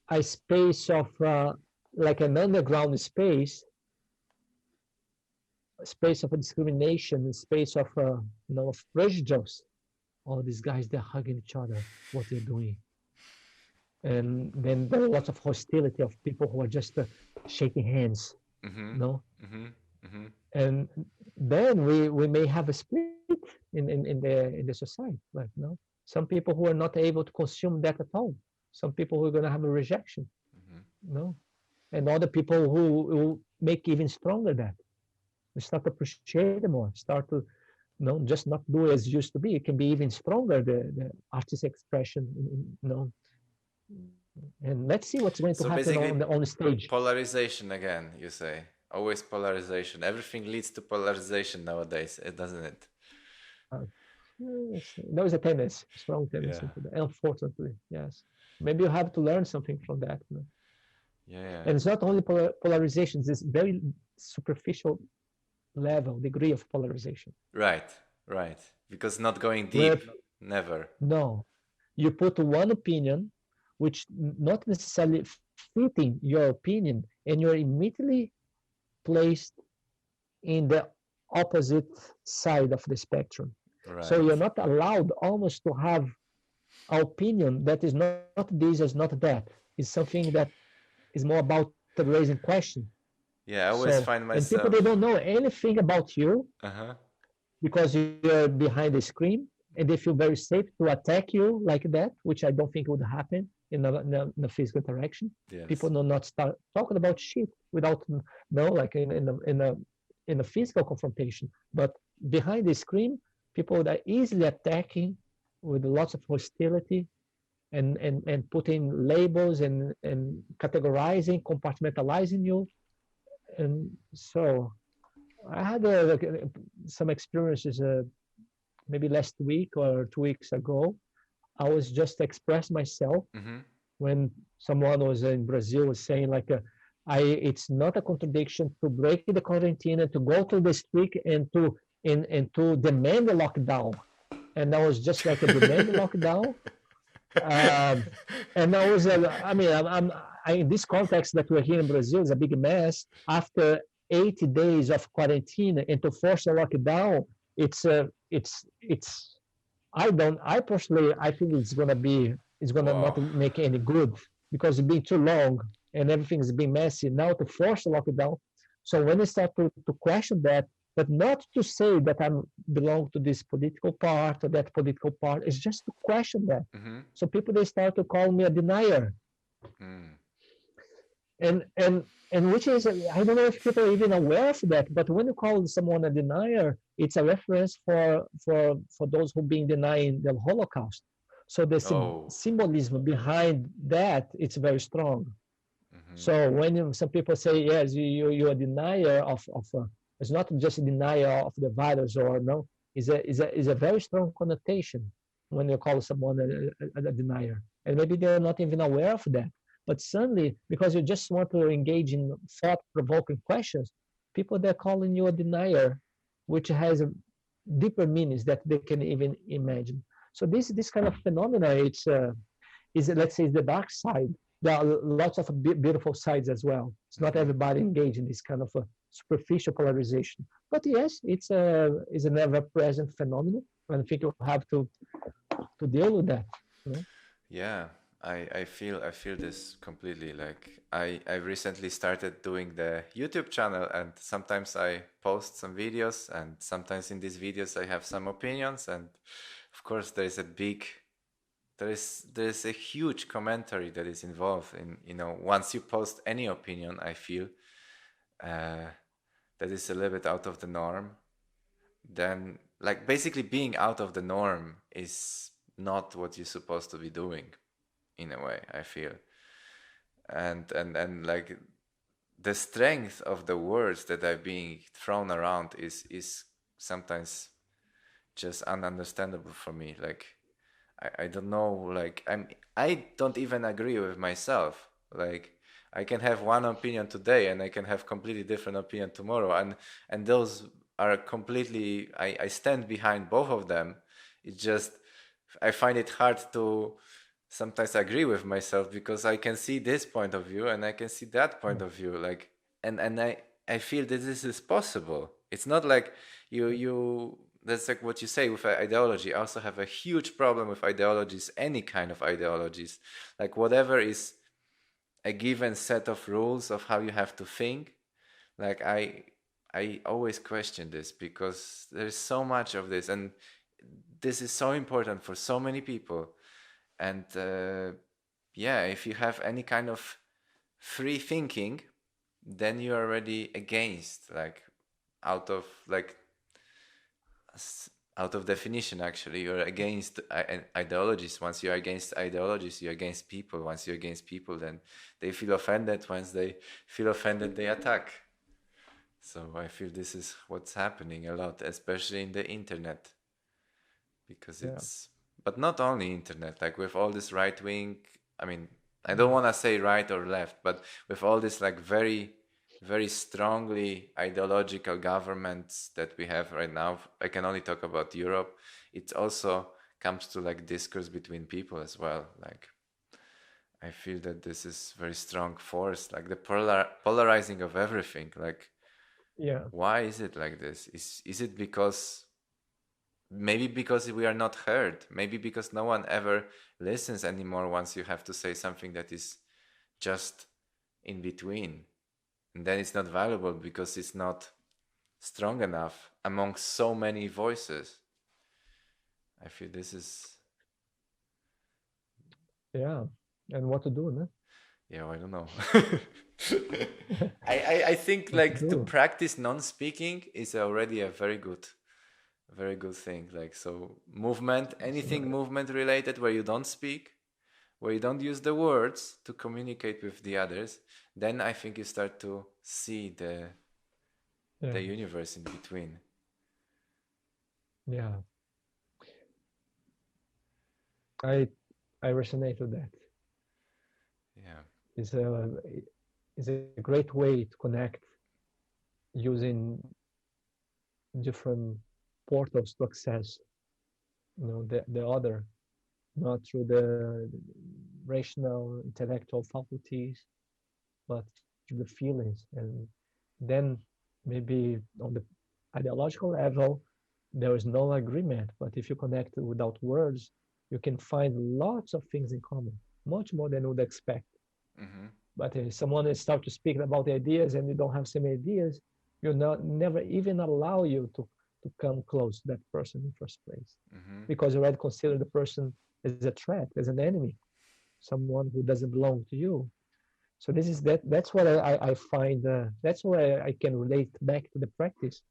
Speaker 1: a space of like an underground space of discrimination, space of of prejudice. All these guys, they're hugging each other, what they're doing. And then there are lots of hostility of people who are just shaking hands.
Speaker 2: Mm-hmm.
Speaker 1: No?
Speaker 2: Mm-hmm. Mm-hmm.
Speaker 1: And then we may have a split in the society. Like, some people who are not able to consume that at all. Some people who are going to have a rejection.
Speaker 2: Mm-hmm.
Speaker 1: And other people who make even stronger that. We start to appreciate it more, start to just not do as used to be. It can be even stronger, the artistic expression, and let's see what's going to happen on the stage.
Speaker 2: Polarization again, you say. Always polarization. Everything leads to polarization nowadays, doesn't it?
Speaker 1: There is a tendency, strong tendency to that, unfortunately. Yes, maybe you have to learn something from that.
Speaker 2: Yeah.
Speaker 1: And it's not only polarization, it's this very superficial level, degree of polarization.
Speaker 2: Right. Because not going deep, never.
Speaker 1: No, you put one opinion, which not necessarily fitting your opinion, and you're immediately placed in the opposite side of the spectrum. Right. So you're not allowed almost to have an opinion that is not this, is not that. It's something that is more about raising questions.
Speaker 2: Yeah, I always find myself...
Speaker 1: And people, they don't know anything about you because you're behind the screen, and they feel very safe to attack you like that, which I don't think would happen in a physical interaction. Yes. People do not start talking about shit without, like in a physical confrontation. But behind the screen, people that are easily attacking with lots of hostility and putting labels and categorizing, compartmentalizing you. And so I had some experiences maybe last week or 2 weeks ago. I was just express myself when someone was in Brazil was saying like, it's not a contradiction to break the quarantine and to go to the street and to demand a lockdown. And I was just like a demand lockdown. And I was, I'm in this context that we're here in Brazil is a big mess. After 80 days of quarantine and to force a lockdown, I personally think it's gonna not make any good, because it's been too long and everything's been messy. Now to force a lockdown. So when I start to question that, but not to say that I belong to this political part or that political part. It's just to question that.
Speaker 2: Mm-hmm.
Speaker 1: So people, they start to call me a denier,
Speaker 2: Mm.
Speaker 1: and which is, I don't know if people are even aware of that. But when you call someone a denier, it's a reference for those who been denying the Holocaust. So the
Speaker 2: Oh.
Speaker 1: symbolism behind that, it's very strong.
Speaker 2: Mm-hmm.
Speaker 1: So when some people say, yes, you're a denier of it's not just a denier of the virus, or no, is a very strong connotation when you call someone a denier. And maybe they're not even aware of that. But suddenly, because you just want to engage in thought-provoking questions, people, they're calling you a denier, which has deeper meanings that they can even imagine. So this kind of phenomena, it's is, let's say, the dark side. There are lots of beautiful sides as well. It's not
Speaker 2: Mm-hmm.
Speaker 1: everybody engaged in this kind of a superficial polarization. But yes, it's a is an ever-present phenomenon, and I think you have to deal with that. You know?
Speaker 2: Yeah, I feel this completely. Like I recently started doing the YouTube channel, and sometimes I post some videos, and sometimes in these videos I have some opinions, and of course there is a huge commentary that is involved in, once you post any opinion, I feel uh, that is a little bit out of the norm. Then, like, basically being out of the norm is not what you're supposed to be doing, in a way, I feel. And like, the strength of the words that are being thrown around is sometimes just ununderstandable for me. Like, I don't know, like, I don't even agree with myself. Like, I can have one opinion today and I can have completely different opinion tomorrow, and those are completely, I stand behind both of them. It's just, I find it hard to sometimes agree with myself, because I can see this point of view and I can see that point of view, like, and I feel that this is possible. It's not like you that's like what you say with ideology. I also have a huge problem with ideologies, any kind of ideologies. Like, whatever is a given set of rules of how you have to think, like, I always question this, because there's so much of this, and this is so important for so many people. And yeah, if you have any kind of free thinking, then you're already against, like, out of like out of definition, actually you're against ideologies. Once you're against ideologies, you're against people. Once you're against people, then they feel offended. Once they feel offended, they attack. So I feel this is what's happening a lot, especially in the internet, because
Speaker 1: Yeah.
Speaker 2: it's, but not only internet, like with all this right wing, I mean, I don't want to say right or left, but with all this, like, very very strongly ideological governments that we have right now, I can only talk about Europe. It also comes to, like, discourse between people as well. Like, I feel that this is very strong force, like the polarizing of everything. Like,
Speaker 1: Yeah.
Speaker 2: why is it like this? Is it because, maybe because we are not heard? Maybe because no one ever listens anymore once you have to say something that is just in between, and then it's not valuable because it's not strong enough among so many voices. I feel this is,
Speaker 1: Yeah. And what to do, no?
Speaker 2: yeah, I don't know. I think,
Speaker 1: What to
Speaker 2: like, to
Speaker 1: do?
Speaker 2: practice non-speaking is already a very good thing. Like, so movement, anything
Speaker 1: So,
Speaker 2: movement related, where you don't speak, where you don't use the words to communicate with the others, then I think you start to see
Speaker 1: yeah.
Speaker 2: the universe in between.
Speaker 1: Yeah. I I resonate with that.
Speaker 2: Yeah.
Speaker 1: It's a it's a great way to connect using different portals to access, the other, not through the rational intellectual faculties, but through the feelings. And then maybe on the ideological level there is no agreement, but if you connect without words, you can find lots of things in common, much more than you would expect.
Speaker 2: Mm-hmm.
Speaker 1: But if someone is start to speak about the ideas and you don't have same ideas, never even allow you to come close to that person in the first place, because you already consider the person as a threat, as an enemy, someone who doesn't belong to you. So this is that's what I find, that's why I can relate back to the practice.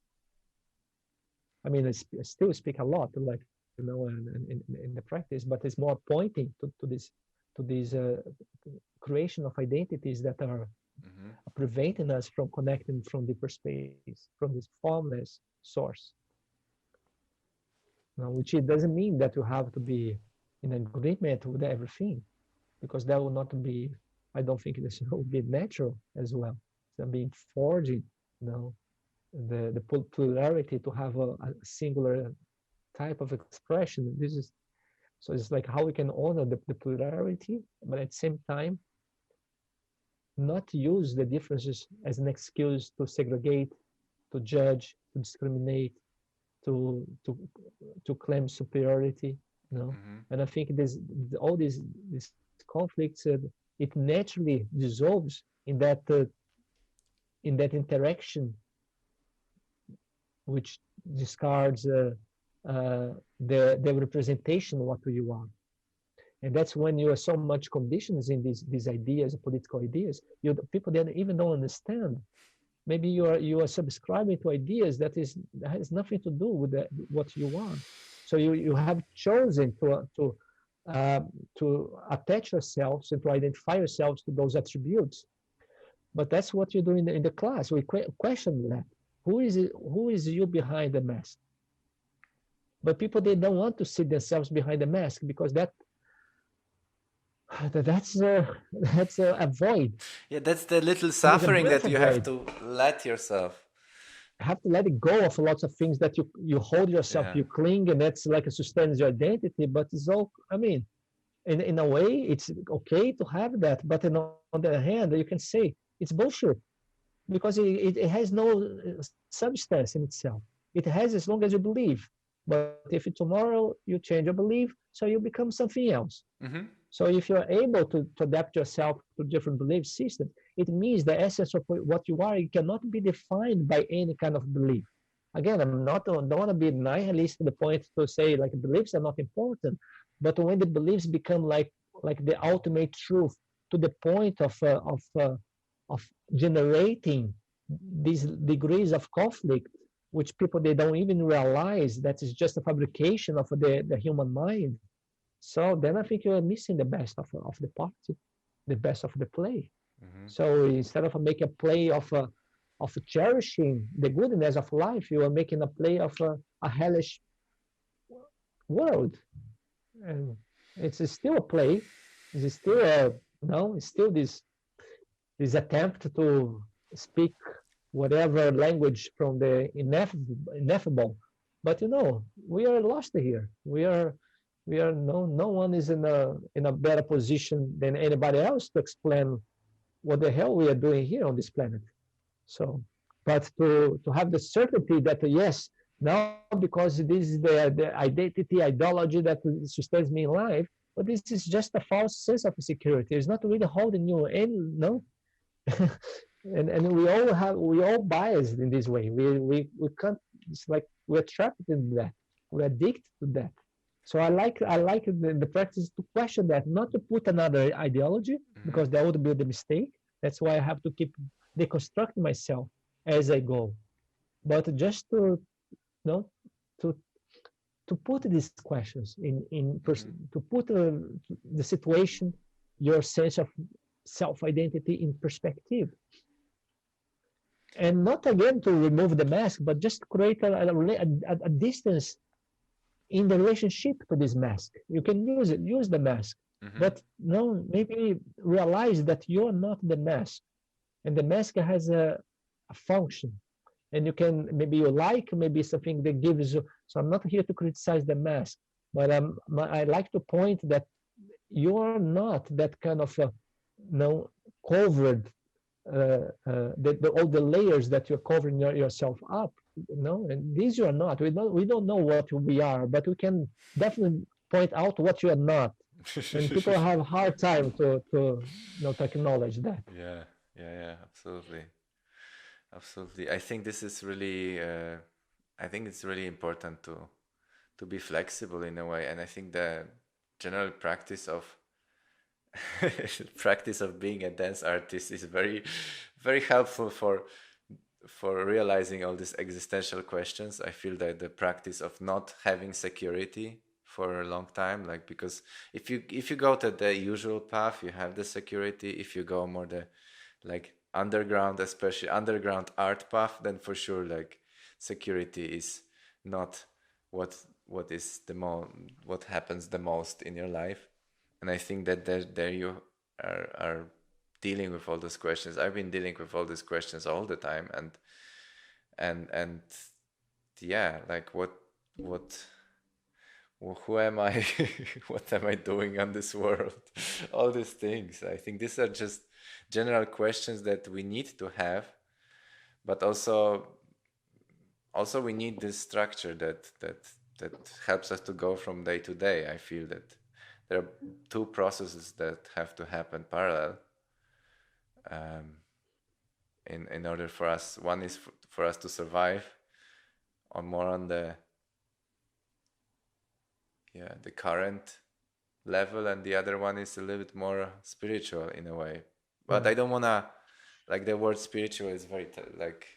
Speaker 1: I mean, I still speak a lot, like, in the practice, but it's more pointing to this creation of identities that are preventing us from connecting from deeper space, from this formless source. Now, which it doesn't mean that you have to be in agreement with everything, because that will not be, I don't think this will be natural as well. So being forging, the plurality to have a singular type of expression. This is, so it's like how we can honor the plurality, but at the same time, not use the differences as an excuse to segregate, to judge, to discriminate, to claim superiority. And I think all these conflicts, it naturally dissolves in that interaction, which discards the representation of what you are. And that's when you are so much conditioned in these ideas, political ideas. People that even don't understand. Maybe you are subscribing to ideas that has nothing to do with what you are. So you have chosen to attach yourselves and to identify yourselves to those attributes. But that's what you do in the class. We question that. Who is you behind the mask? But people, they don't want to see themselves behind the mask, because that's a void.
Speaker 2: Yeah, that's the little suffering that you have to let yourself.
Speaker 1: You have to let it go of lots of things that you hold yourself, you cling, and that's like a sustains your identity. But it's all, I mean, in a way, it's okay to have that. But on the other hand, you can say it's bullshit, because it has no substance in itself. It has as long as you believe. But if tomorrow you change your belief, so you become something else. So if you're able to adapt yourself to different belief systems, it means the essence of what you are, it cannot be defined by any kind of belief. Again, don't want to be nihilist to the point to say like beliefs are not important, but when the beliefs become like the ultimate truth, to the point of generating these degrees of conflict, which people, they don't even realize that is just a fabrication of the human mind. So then I think you're missing the best of the party, the best of the play. So instead of making a play of cherishing the goodness of life, you are making a play of a hellish world. And it's still a play. It's still it's still this attempt to speak whatever language from the ineffable. But we are lost here. We are no one is in a better position than anybody else to explain what the hell we are doing here on this planet. So, but to have the certainty that yes, now because this is the identity, ideology that sustains me in life, but this is just a false sense of security. It's not really holding you in, and we all biased in this way. We can't. It's like we're trapped in that. We're addicted to that. So I like the practice to question that, not to put another ideology, because that would be the mistake. That's why I have to keep deconstructing myself as I go, but just to put these questions to put the situation, your sense of self-identity in perspective, and not again to remove the mask, but just create a distance in the relationship to this mask. You can use the mask, but maybe realize that you're not the mask, and the mask has a function, and you can, maybe something that gives you. So I'm not here to criticize the mask, but I like to point that you're not that kind of covered, all the layers that you're covering yourself up, and these you are not. We don't know what we are, but we can definitely point out what you are not, and people have a hard time to acknowledge that.
Speaker 2: Yeah, absolutely. Absolutely. I think this is really, I think it's really important to be flexible in a way, and I think the general practice of practice of being a dance artist is very, very helpful for realizing all these existential questions. I feel that the practice of not having security for a long time, like, because if you go to the usual path, you have the security. If you go more the like underground, especially underground art path, then for sure like security is not what what is the what happens the most in your life. And I think that there you are dealing with all those questions. I've been dealing with all these questions all the time, and yeah, like what who am I? What am I doing on this world? All these things. I think these are just general questions that we need to have, but also we need this structure that helps us to go from day to day. I feel that there are two processes that have to happen parallel, um, in order for us. One is for us to survive on more on the the current level, and the other one is a little bit more spiritual in a way. But
Speaker 1: Yeah.
Speaker 2: I don't wanna, like, the word spiritual is very like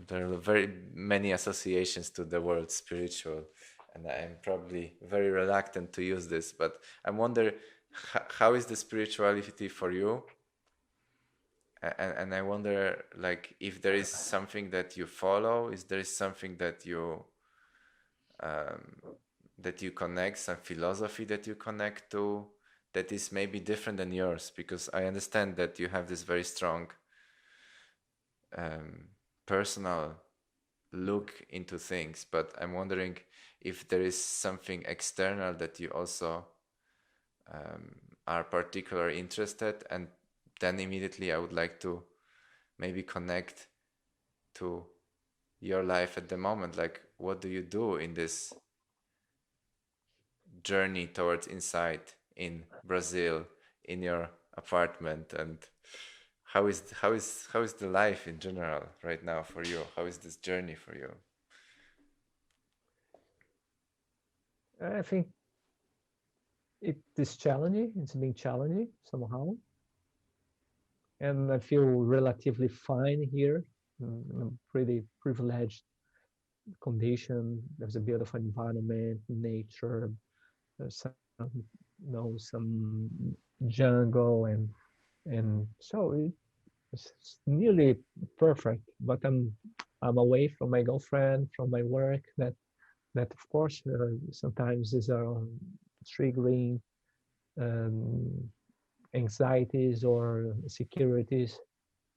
Speaker 2: there are very many associations to the word spiritual, and I'm probably very reluctant to use this. But I wonder how is the spirituality for you, and I wonder, like, if there is something that you follow, is there is something um, that you connect, some philosophy that you connect to that is maybe different than yours, because I understand that you have this very strong um, personal look into things, but I'm wondering if there is something external that you also um, are particularly interested, and then immediately I would like to maybe connect to your life at the moment. Like, what do you do in this journey towards insight in Brazil, in your apartment, and how is the life in general right now for you? How is this journey for you?
Speaker 1: I think it is challenging. It's been challenging somehow, and I feel relatively fine here. In a pretty privileged condition. There's a beautiful environment, nature. There's some, some jungle, and so it's nearly perfect. But I'm away from my girlfriend, from my work. That of course sometimes is triggering um, anxieties or securities.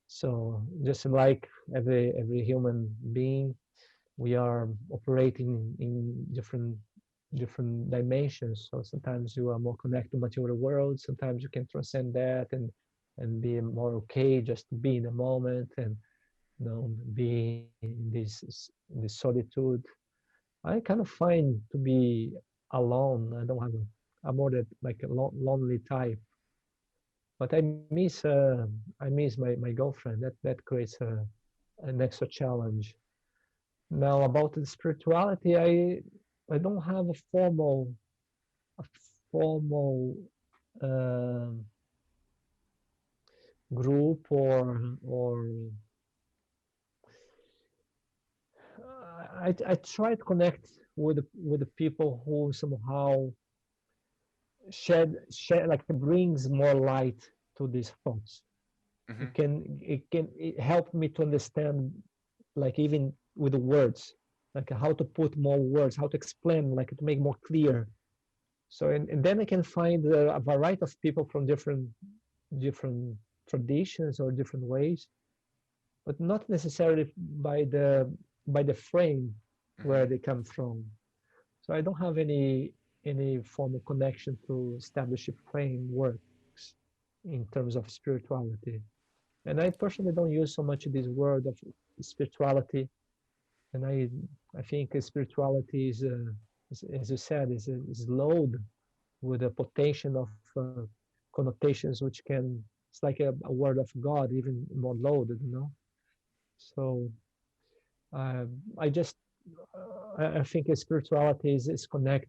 Speaker 1: So just like every human being, we are operating in different dimensions. So sometimes you are more connected to material world. Sometimes you can transcend that and be more okay just to be in the moment and be in this solitude. I kind of find to be alone. I don't have I'm more that like a lonely type. But I miss my girlfriend. That creates an extra challenge. Now about the spirituality, I don't have a formal uh, group or I try to connect with the people who somehow shed like brings more light to these thoughts.
Speaker 2: Mm-hmm.
Speaker 1: It helped me to understand, like even with the words, like how to put more words, how to explain, like to make more clear. So and then I can find a variety of people from different traditions or different ways, but not necessarily by the frame
Speaker 2: Mm-hmm.
Speaker 1: where they come from. So I don't have any formal connection to establish frameworks in terms of spirituality. And I personally don't use so much this word of spirituality. And I think spirituality is as you said, is loaded with a potential of connotations which can it's like a word of God, even more loaded. So I just I think spirituality is connected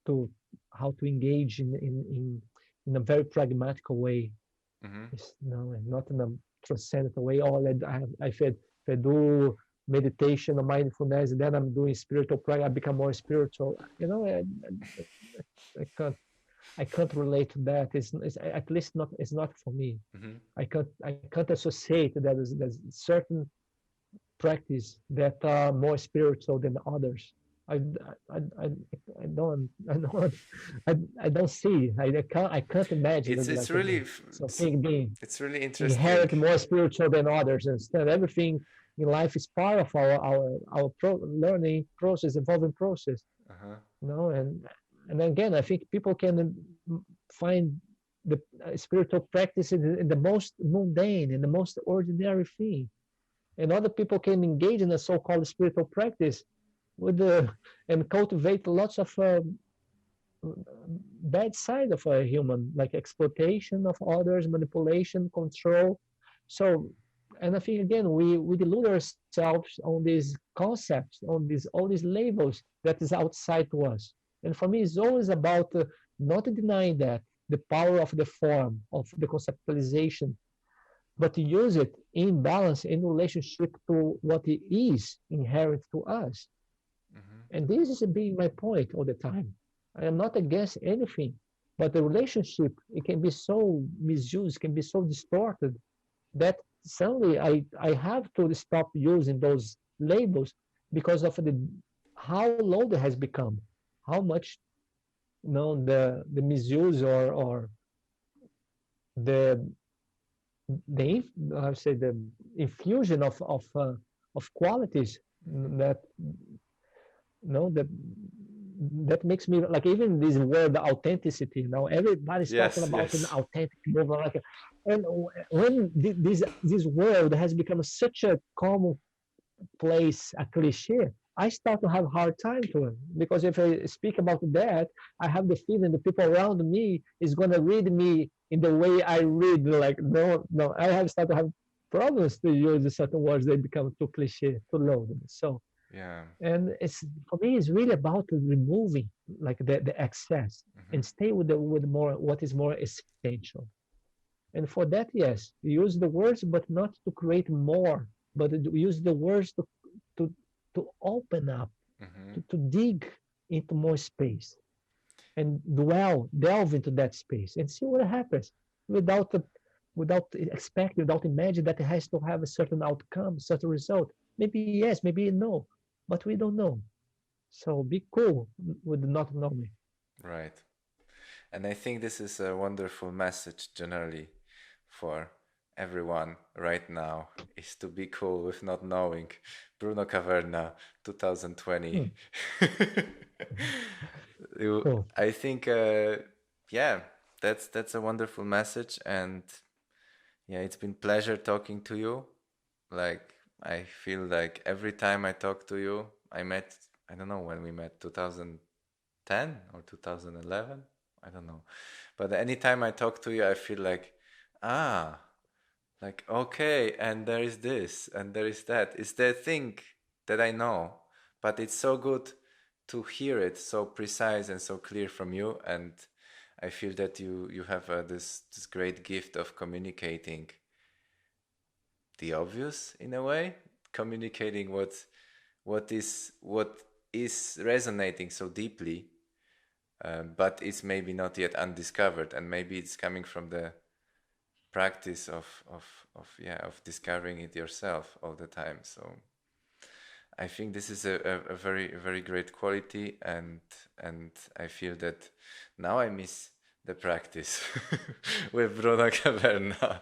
Speaker 1: to how to engage in a very pragmatic way.
Speaker 2: Mm-hmm.
Speaker 1: It's, no, not in a transcendental way. Oh, if I do meditation or mindfulness, then I'm doing spiritual practice, I become more spiritual. I can't I can't relate to that. It's at least not. It's not for me.
Speaker 2: Mm-hmm.
Speaker 1: I can't associate that there's certain practice that are more spiritual than others. I, I, I, I don't see. I can't imagine
Speaker 2: It's
Speaker 1: it
Speaker 2: it's
Speaker 1: like
Speaker 2: really
Speaker 1: something being
Speaker 2: it's really interesting.
Speaker 1: inherent more spiritual than others. Instead, everything in life is part of our learning process, evolving process.
Speaker 2: Uh-huh.
Speaker 1: And again, I think people can find the spiritual practice in the most mundane, in the most ordinary thing, and other people can engage in a so-called spiritual practice with the and cultivate lots of bad side of a human, like exploitation of others, manipulation, control. So, and I think again, we delude ourselves on these concepts, on these all these labels that is outside to us. And for me, it's always about not denying that the power of the form of the conceptualization, but to use it in balance in relationship to what it is inherent to us.
Speaker 2: Mm-hmm.
Speaker 1: And this is being my point all the time. I am not against anything, but the relationship, it can be so misused, can be so distorted that suddenly I have to stop using those labels because of the how low it has become, how much the misuse or the the I say the infusion of qualities that that makes me like even this word authenticity. Everybody's talking
Speaker 2: Yes,
Speaker 1: about an
Speaker 2: yes.
Speaker 1: authentic movement, and when this word has become such a common place, a cliche, I start to have a hard time to it because if I speak about that, I have the feeling the people around me is going to read me in the way I read. Like no, I have started to have problems to use certain words. They become too cliche, too low. So
Speaker 2: Yeah.
Speaker 1: and it's for me it's really about removing like the excess
Speaker 2: Mm-hmm.
Speaker 1: and stay with more what is more essential. And for that, yes, use the words, but not to create more, but use the words to to open up,
Speaker 2: Mm-hmm.
Speaker 1: to dig into more space and delve into that space and see what happens without without expecting, without imagining that it has to have a certain outcome, certain result. Maybe yes, maybe no, but we don't know. So be cool with not knowing.
Speaker 2: Right. And I think this is a wonderful message generally for everyone right now is to be cool with not knowing. Bruno Caverna, 2020.
Speaker 1: Hmm, cool.
Speaker 2: I think, yeah, that's a wonderful message, and yeah, it's been pleasure talking to you. Like I feel like every time I talk to you, I don't know when we met, 2010 or 2011. I don't know. But anytime I talk to you, I feel like, ah, like, okay, and there is this, and there is that. It's the thing that I know, but it's so good to hear it so precise and so clear from you. And I feel that you have this great gift of communicating the obvious in a way, communicating what is resonating so deeply, but it's maybe not yet undiscovered, and maybe it's coming from the practice of discovering it yourself all the time. So I think this is a very great quality, and I feel that now I miss the practice with Bruno Caverna.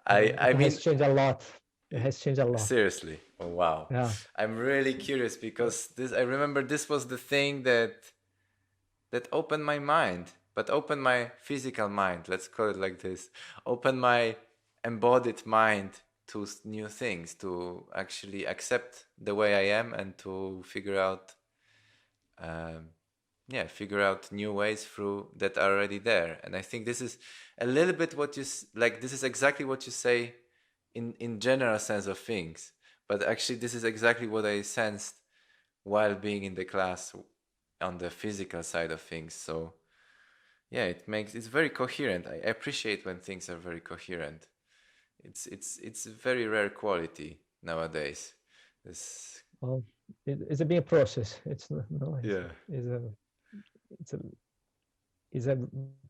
Speaker 2: I
Speaker 1: It has
Speaker 2: mean,
Speaker 1: changed a lot. It has changed a lot.
Speaker 2: seriously. Oh wow.
Speaker 1: Yeah.
Speaker 2: I'm really curious because this I remember this was the thing that opened my mind, but opened my physical mind, let's call it like this. Open my embodied mind to new things, to actually accept the way I am and to um, figure out new ways through that are already there. And I think this is a little bit what like, this is exactly what you say in general sense of things. But actually, this is exactly what I sensed while being in the class on the physical side of things. So yeah, it's very coherent. I appreciate when things are very coherent. It's a very rare quality nowadays. This
Speaker 1: Well, it's a big process. It's not, no,
Speaker 2: yeah.
Speaker 1: it's a it's a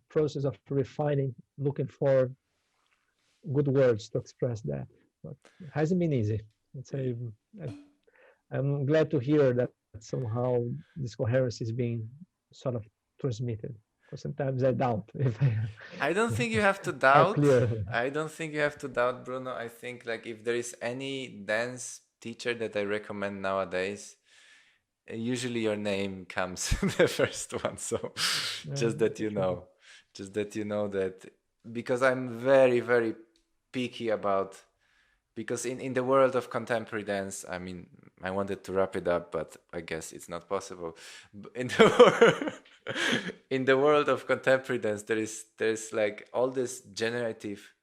Speaker 1: process of refining, looking for good words to express that. But it hasn't been easy. It's a I, I'm glad to hear that somehow this coherence is being sort of transmitted. Because sometimes I doubt if
Speaker 2: I don't think you have to
Speaker 1: how
Speaker 2: doubt.
Speaker 1: clear.
Speaker 2: I don't think you have to doubt, Bruno. I think like if there is any dance teacher that I recommend nowadays, usually your name comes the first one. So just that you know, just that you know that because I'm very, very picky about because in the world of contemporary dance, I mean, I wanted to wrap it up, but I guess it's not possible. In the in the world of contemporary dance, there's like all this generative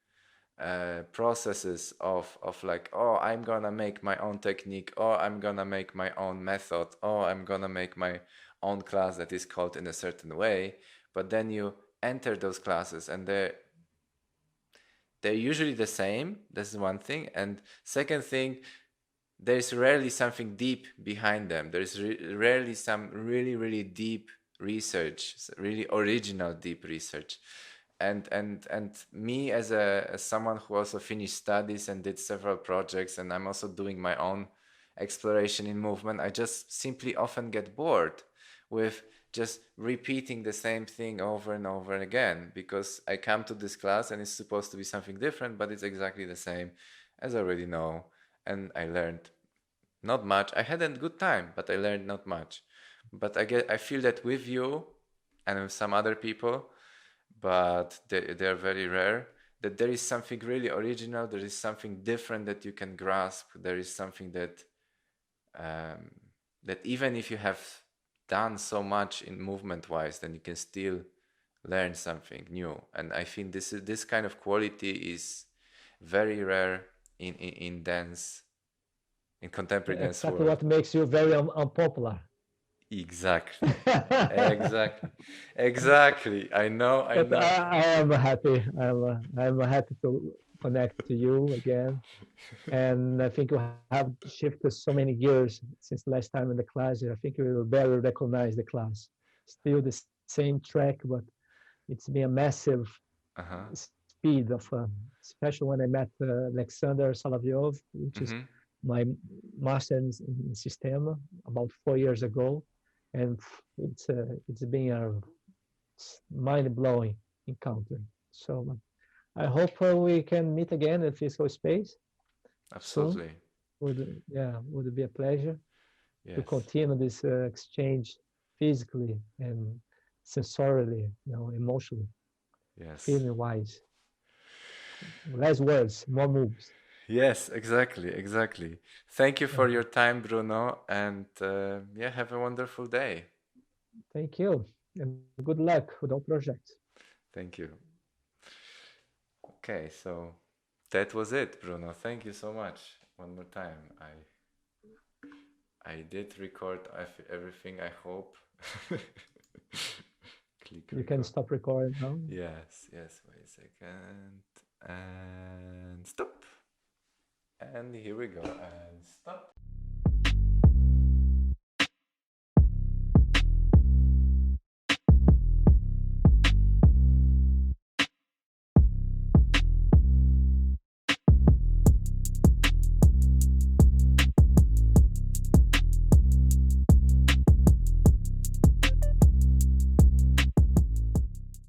Speaker 2: processes of like, oh, I'm gonna make my own technique, or I'm gonna make my own method, or I'm gonna make my own class that is called in a certain way. But then you enter those classes and they're usually the same. This is one thing. And second thing, there's rarely something deep behind them. There's rarely some really, really deep research, really original deep research. And me as someone who also finished studies and did several projects, and I'm also doing my own exploration in movement, I just simply often get bored with just repeating the same thing over and over again, because I come to this class and it's supposed to be something different, but it's exactly the same as I already know. And I learned not much. I had a good time, but I learned not much. But I feel that with you and with some other people, but they're very rare, that there is something really original, there is something different that you can grasp, there is something um, that even if you have done so much in movement wise, then you can still learn something new. And I think this kind of quality is very rare in dance, in contemporary dance
Speaker 1: Exactly
Speaker 2: world.
Speaker 1: what makes you very unpopular.
Speaker 2: Exactly. Exactly. Exactly. I
Speaker 1: But
Speaker 2: know.
Speaker 1: I am happy. I'm happy to connect to you again. And I think you have shifted so many gears since the last time in the class. I think you will better recognize the class. Still the same track, but it's been a massive
Speaker 2: Uh-huh.
Speaker 1: speed of, especially when I met Alexander Solovyov, which is
Speaker 2: Mm-hmm.
Speaker 1: my master in system about 4 years ago, and it's been a mind-blowing encounter. So I hope we can meet again in physical space soon.
Speaker 2: Absolutely.
Speaker 1: Would be a pleasure to
Speaker 2: Yes.
Speaker 1: continue this exchange physically and sensorially, emotionally,
Speaker 2: Yes.
Speaker 1: feeling wise. Less words, more moves.
Speaker 2: Yes, exactly, exactly. Thank you for
Speaker 1: Uh,
Speaker 2: your time, Bruno, and yeah, have a wonderful day.
Speaker 1: Thank you, and good luck with all projects.
Speaker 2: Thank you. Okay, so that was it, Bruno. Thank you so much. One more time. I did record everything, I hope. Click
Speaker 1: You can
Speaker 2: record.
Speaker 1: stop recording now.
Speaker 2: Yes, yes, wait a second. And stop. And here we go. And stop.